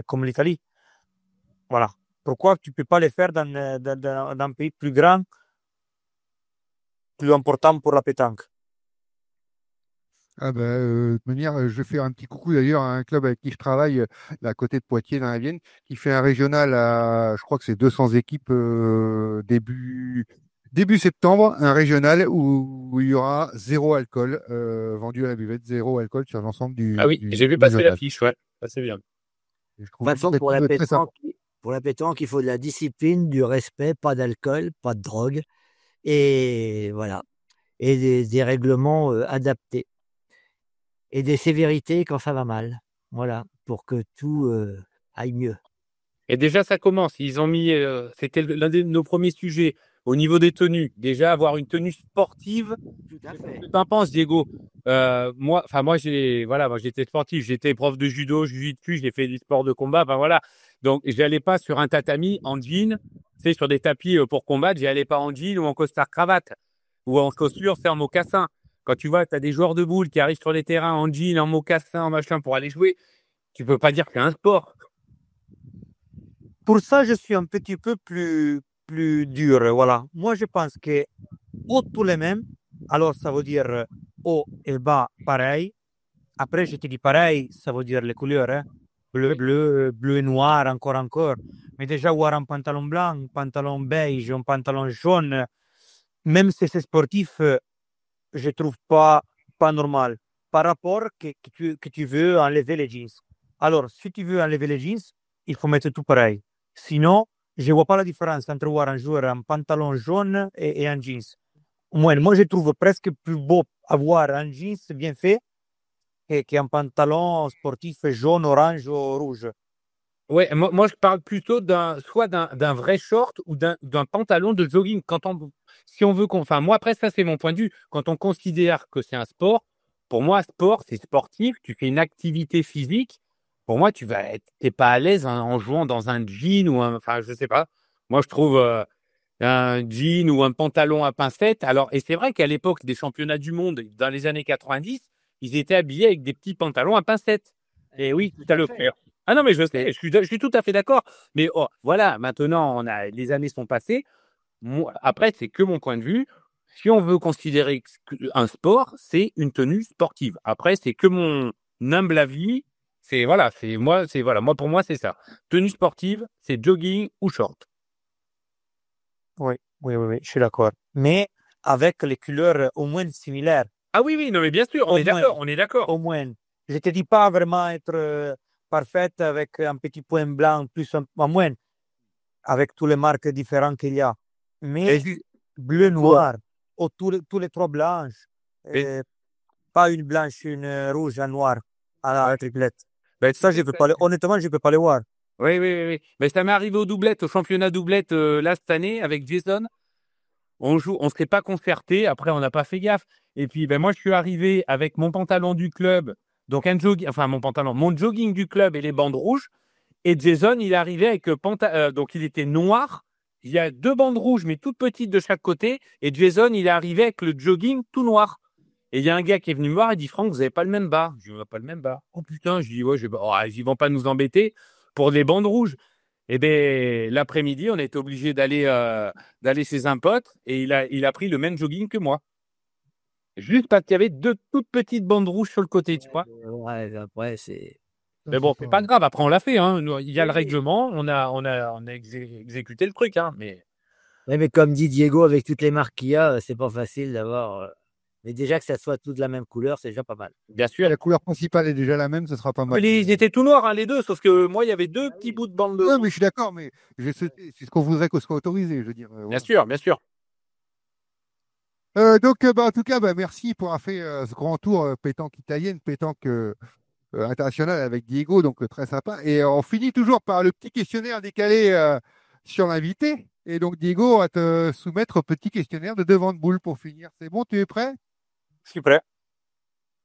comme l'Italie. Voilà. Pourquoi tu ne peux pas les faire dans un pays plus grand, plus important pour la pétanque? Ah bah, de toute manière, je vais faire un petit coucou d'ailleurs à un club avec qui je travaille là, à côté de Poitiers dans la Vienne, qui fait un régional à, je crois que c'est 200 équipes début septembre, un régional où il y aura zéro alcool vendu à la buvette, zéro alcool sur l'ensemble du Ah oui, du j'ai vu du passer zonage. l'affiche, ouais. Ça, c'est bien. Et je De trouve toute façon, cette pour la très sympa. pétanque, il faut de la discipline, du respect, pas d'alcool, pas de drogue. Et voilà. Et des règlements adaptés. Et des sévérités quand ça va mal. Voilà. Pour que tout aille mieux. Et déjà, ça commence. Ils ont mis, c'était l'un de nos premiers sujets au niveau des tenues. Déjà, avoir une tenue sportive. Tout à fait. Tu en penses, Diego? Moi, j'étais sportif. J'étais prof de judo, jiu-jitsu, j'ai fait du sport de combat. Enfin, voilà. Donc, j'allais pas sur un tatami en jean, tu sais, sur des tapis pour combattre. J'y allais pas en jean ou en costard cravate ou en chaussures, c'est en mocassin. Quand tu vois, tu as des joueurs de boules qui arrivent sur les terrains en jean, en mocassin, en machin pour aller jouer, tu peux pas dire que c'est un sport. Pour ça, je suis un petit peu plus dur. Voilà. Moi, je pense que haut tous les mêmes, alors ça veut dire haut et bas pareil. Après, je te dis pareil, ça veut dire les couleurs. Hein. Bleu et noir, encore. Mais déjà, avoir un pantalon blanc, un pantalon beige, un pantalon jaune, même si c'est sportif, je trouve pas normal. Par rapport que tu veux enlever les jeans. Alors, si tu veux enlever les jeans, il faut mettre tout pareil. Sinon, je vois pas la différence entre voir un joueur en pantalon jaune et un jeans. Moi, je trouve presque plus beau avoir un jeans bien fait qu'un pantalon sportif jaune, orange ou rouge. Ouais, moi, je parle plutôt soit d'un vrai short ou d'un pantalon de jogging. Si on veut enfin, moi, après, ça, c'est mon point de vue. Quand on considère que c'est un sport, pour moi, sport, c'est sportif. Tu fais une activité physique. Pour moi, t'es pas à l'aise en jouant dans un jean enfin, je sais pas. Moi, je trouve un jean ou un pantalon à pincettes. Alors, et c'est vrai qu'à l'époque des championnats du monde, dans les années 90, ils étaient habillés avec des petits pantalons à pincettes. Et oui, tout à le faire. Ah non, mais je sais, je suis tout à fait d'accord. Mais voilà, maintenant, les années sont passées. Moi, après, c'est que mon point de vue. Si on veut considérer un sport, c'est une tenue sportive. Après, c'est que mon humble avis. Moi, pour moi, c'est ça. Tenue sportive, c'est jogging ou short. Oui, je suis d'accord. Mais avec les couleurs au moins similaires. Ah oui, non, mais bien sûr, on est d'accord. Au moins. Je ne te dis pas vraiment être parfaite avec un petit point blanc, plus en moins, avec toutes les marques différentes qu'il y a. Mais bleu, noir, ou tous les trois blanches. Pas une blanche, une rouge, un noir à la triplette. Ça, honnêtement, je ne peux pas les voir. Oui. Mais ça m'est arrivé au championnat doublette là cette année avec Jason. On s'est pas concerté. Après, on n'a pas fait gaffe. Et puis, moi, je suis arrivé avec mon pantalon du club, donc mon jogging du club et les bandes rouges. Et Jason, il est arrivé avec donc il était noir. Il y a 2 bandes rouges, mais toutes petites de chaque côté. Et Jason, il est arrivé avec le jogging tout noir. Et il y a un gars qui est venu me voir et dit, Franck, vous n'avez pas le même bas. Je dis, on n'a pas le même bas. Oh putain, je dis, ouais, ils vont pas nous embêter pour des bandes rouges. Eh bien, l'après-midi, on était obligé d'aller chez un pote et il a pris le même jogging que moi. Juste parce qu'il y avait 2 toutes petites bandes rouges sur le côté, tu vois. Ouais, après, Mais bon, c'est pas grave. Après, on l'a fait. Hein. Il y a le règlement. On a exécuté le truc. Hein. Mais Ouais, mais comme dit Diego, avec toutes les marques qu'il y a, c'est pas facile d'avoir. Mais déjà que ça soit toutes de la même couleur, c'est déjà pas mal. bien sûr. La couleur principale est déjà la même, ce sera pas mal. Mais ils étaient tout noirs, hein, les deux. Sauf que moi, il y avait deux petits bouts de bande de. Non, mais je suis d'accord, mais c'est ce qu'on voudrait que ce soit autorisé, je veux dire. Bien Voilà. sûr, bien sûr. Donc, en tout cas, merci pour avoir fait ce grand tour pétanque italienne, pétanque internationale avec Diego, donc très sympa. Et on finit toujours par le petit questionnaire décalé sur l'invité. Et donc, Diego, on va te soumettre au petit questionnaire de devant de boule pour finir. C'est bon, tu es prêt? Je suis prêt.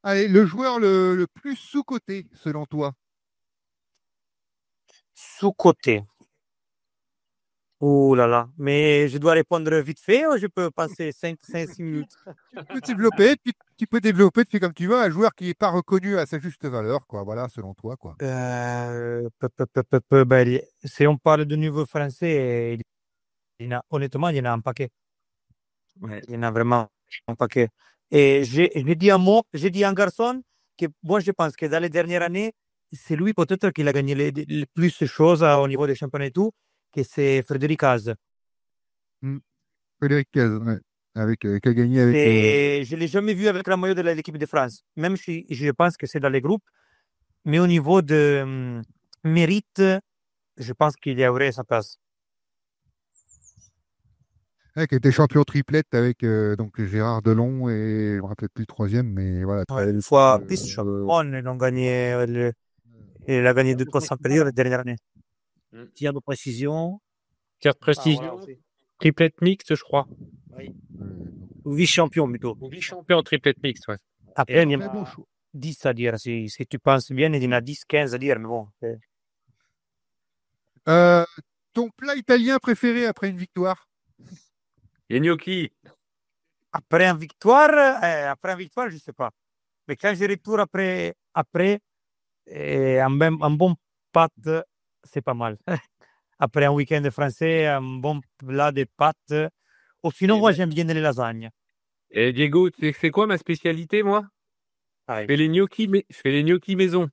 Allez, le joueur le plus sous-coté, selon toi? Sous-côté. Oh là là. Mais je dois répondre vite fait ou je peux passer 5-6 minutes? Tu peux développer, tu fais comme tu veux, un joueur qui n'est pas reconnu à sa juste valeur, quoi. Voilà, selon toi, quoi. Ben, si on parle de niveau français, honnêtement, il y en a un paquet. Ouais. Il y en a vraiment un paquet. Et j'ai dit un mot, j'ai dit un garçon que moi je pense que dans les dernières années, c'est lui peut-être qui a gagné le plus de choses au niveau des championnats et tout, que c'est Frédéric Haas. Frédéric Caz, ouais. Qui a gagné avec. Et je ne l'ai jamais vu avec la maillot de l'équipe de France, même si je pense que c'est dans les groupes. Mais au niveau de mérite, je pense qu'il y aurait sa place. Qui était champion triplette avec donc Gérard Delon et je me rappelle plus le troisième, mais voilà. Une fois vice-champion, ils ont gagné il a gagné 200-300 périodes la dernière année. Tir de précision. Tir de précision. Triplette mixte, je crois. Oui. Ou vice-champion plutôt. Ou vice-champion triplette mixte, ouais. Après, il y en Très bon a choix. 10 à dire. Si tu penses bien, il y en a 10-15 à dire, mais bon. Ton plat italien préféré après une victoire? Les gnocchi. Après une victoire, je ne sais pas. Mais quand je retourne après un bon pâte, c'est pas mal. Après un week-end français, un bon plat de pâtes. Ou sinon, moi, j'aime bien les lasagnes. Et Diego, tu sais c'est quoi ma spécialité, moi? Ah, Je fais les gnocchi maison.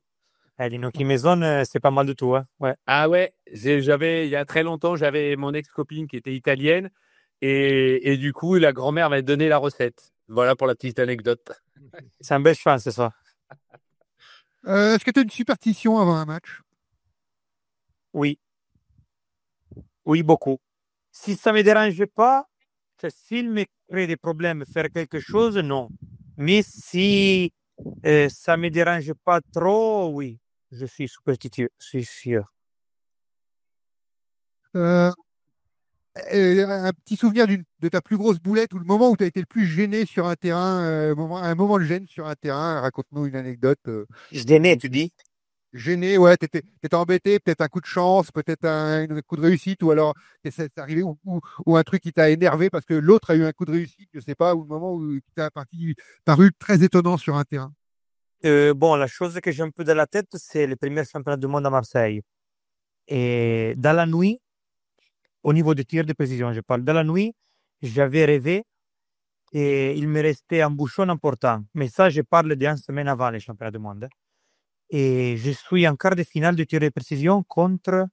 les gnocchi maison, c'est pas mal du tout. Hein. Ouais. Ah ouais, il y a très longtemps, j'avais mon ex-copine qui était italienne et du coup, la grand-mère m'a donné la recette. Voilà pour la petite anecdote. C'est un bel chance, c'est ça. Est-ce que tu as une superstition avant un match? Oui. Oui, beaucoup. Si ça ne me dérange pas, s'il me crée des problèmes, faire quelque chose, non. Mais si ça ne me dérange pas trop, oui, je suis superstitieux, c'est sûr. Un petit souvenir de ta plus grosse boulette ou le moment où tu as été le plus gêné sur un terrain, un moment de gêne sur un terrain. Raconte-nous une anecdote. Je dénais, tu dis? Gêné, ouais, t'étais embêté, peut-être un coup de chance, peut-être un coup de réussite, ou alors c'est arrivé, ou un truc qui t'a énervé parce que l'autre a eu un coup de réussite, je sais pas, ou le moment où t'as paru très étonnant sur un terrain. Bon, la chose que j'ai un peu dans la tête, c'est le premier championnat du monde à Marseille. Et dans la nuit, au niveau des tirs de précision, je parle. Dans la nuit, j'avais rêvé et il me restait un bouchon important. Mais ça, je parle d'une semaine avant les championnats du monde. Et je suis en quart de finale de tir de précision contre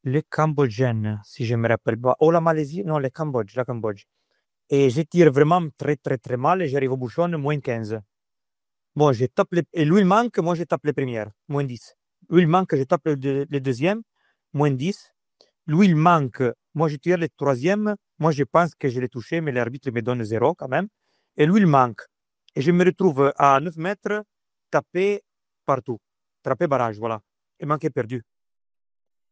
les Cambodgiennes, si je me rappelle pas. Ou la Malaisie, non, la Cambodge. Et je tire vraiment très, très, très mal et j'arrive au bouchon, moins 15. Bon, je tape et lui, il manque, moi, je tape les premières, moins 10. Lui, il manque, je tape les deuxièmes, moins 10. Lui, il manque, moi, je tire les troisièmes. Moi, je pense que je l'ai touché, mais l'arbitre me donne 0 quand même. Et lui, il manque. Et je me retrouve à 9 mètres, tapé partout. Tapé barrage, voilà. Et manqué perdu.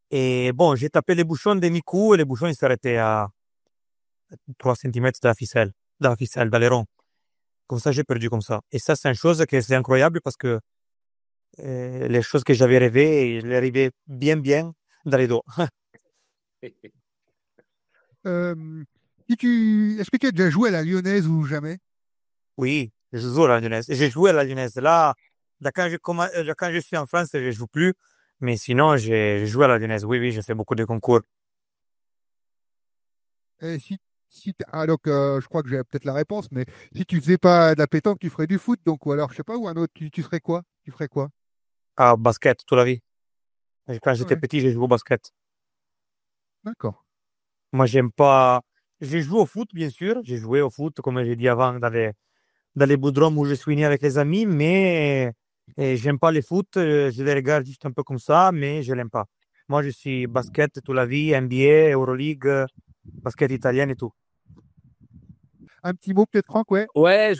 Et bon, j'ai tapé les bouchons de mi-coup et les bouchons, ils s'arrêtaient à 3 cm de la ficelle, d'aileron. Comme ça, j'ai perdu comme ça. Et ça, c'est une chose que c'est incroyable parce que les choses que j'avais rêvées, je les rêvais bien, bien dans les dos. Est-ce que tu as déjà joué à la Lyonnaise ou jamais? Oui, je joue à la Lyonnaise. J'ai joué à la Lyonnaise. Là, quand je suis en France, je ne joue plus. Mais sinon, j'ai joué à la Lyonnaise. Oui, j'ai fait beaucoup de concours. Et donc, je crois que j'ai peut-être la réponse, mais si tu faisais pas de la pétanque, tu ferais du foot, donc, ou alors, je sais pas, ou un autre, tu ferais quoi? Tu ferais quoi? à basket toute la vie. Quand j'étais Ouais. petit, j'ai joué au basket. D'accord. Moi, j'aime pas. J'ai joué au foot, bien sûr. J'ai joué au foot, comme j'ai dit avant, dans les boudrons où je suis né avec les amis, mais j'aime pas les foot. Je les regarde juste un peu comme ça, mais je l'aime pas. Moi, je suis basket toute la vie, NBA, Euroleague, basket italien et tout. Un petit mot peut-être, Franck, ouais. Ouais,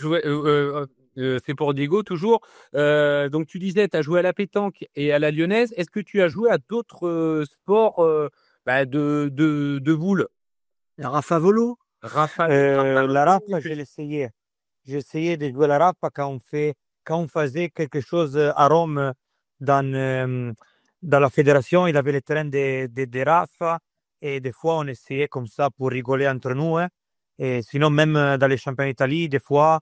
c'est pour Diego toujours. Donc tu disais, tu as joué à la pétanque et à la lyonnaise. Est-ce que tu as joué à d'autres sports de boules? La Rafa Volo. Rafa, La rafle, je l'essayais. J'ai essayé de jouer la rafle quand on faisait quelque chose à Rome dans la fédération. Il avait le terrain des rafles et des fois on essayait comme ça pour rigoler entre nous. Hein. Et sinon, même dans les championnats d'Italie, des fois,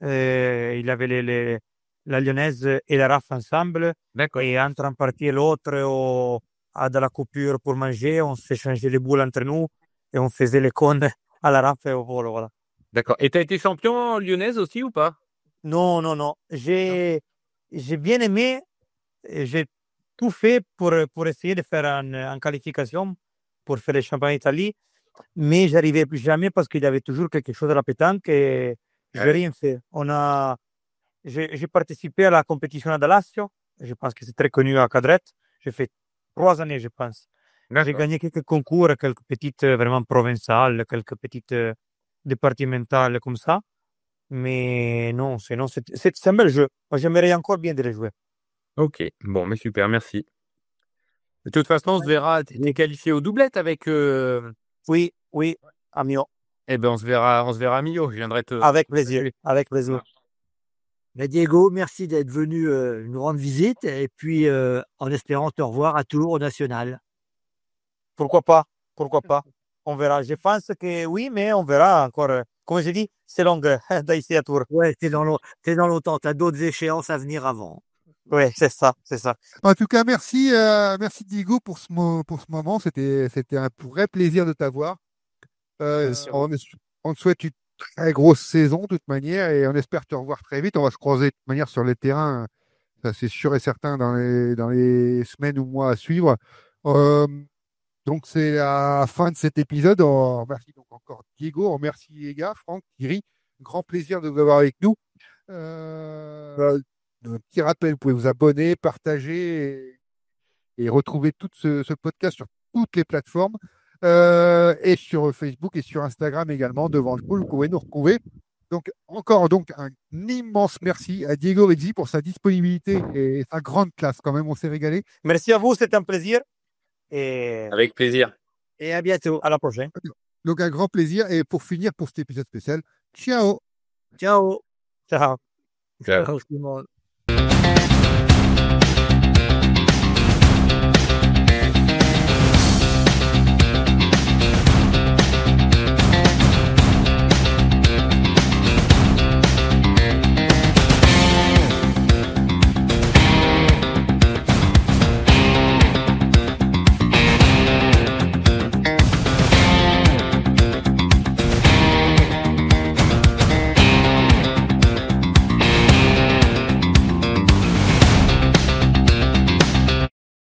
il avait la lyonnaise et la rafle ensemble. D'accord. Et entre un partie et l'autre, à de la coupure pour manger, on s'échangeait les boules entre nous et on faisait les cônes à la rafle et au vol. Voilà. D'accord. Et tu as été champion lyonnaise aussi ou pas? Non, non, non. J'ai bien aimé. Et j'ai tout fait pour essayer de faire en qualification pour faire les championnats d'Italie. Mais j'arrivais jamais parce qu'il y avait toujours quelque chose à la pétanque et je n'ai rien fait. J'ai participé à la compétition à Lazio. Je pense que c'est très connu à Cadrette. J'ai fait 3 années, je pense. J'ai gagné quelques concours, quelques petites vraiment provinciales, quelques petites départementales comme ça. Mais non, sinon, c'est un bel jeu. Moi, j'aimerais encore bien de les jouer. Ok, bon, mais super, merci. De toute façon, on se verra. Tu es qualifié aux doublettes avec. Oui, à Mio. Eh ben, on se verra à Millau. Je viendrai te. Avec plaisir, avec plaisir. Mais Diego, merci d'être venu nous rendre visite et puis en espérant te revoir à Tours au National. Pourquoi pas? Pourquoi pas? On verra. Je pense que oui, mais on verra encore. Comme je dis, c'est long d'ici à Tours. Ouais, t'es dans longtemps. Tu as d'autres échéances à venir avant. Oui, c'est ça, c'est ça. En tout cas, merci Diego pour ce moment. C'était un vrai plaisir de t'avoir. On te souhaite une très grosse saison de toute manière et on espère te revoir très vite. On va se croiser de toute manière sur les terrains, ça c'est sûr et certain dans les semaines ou mois à suivre. Donc c'est la fin de cet épisode. On remercie donc encore Diego, on remercie les gars, Franck, Thierry. Grand plaisir de vous avoir avec nous. Un petit rappel, vous pouvez vous abonner, partager et retrouver tout ce podcast sur toutes les plateformes et sur Facebook et sur Instagram également, devant le pool, vous pouvez nous retrouver. Donc encore un immense merci à Diego Rizzi pour sa disponibilité et sa grande classe quand même, on s'est régalé. Merci à vous, c'était un plaisir. Et Avec plaisir. Et à bientôt. À la prochaine. Donc un grand plaisir et pour finir pour cet épisode spécial, ciao. Ciao. Ciao. Ciao. Ciao tout le monde.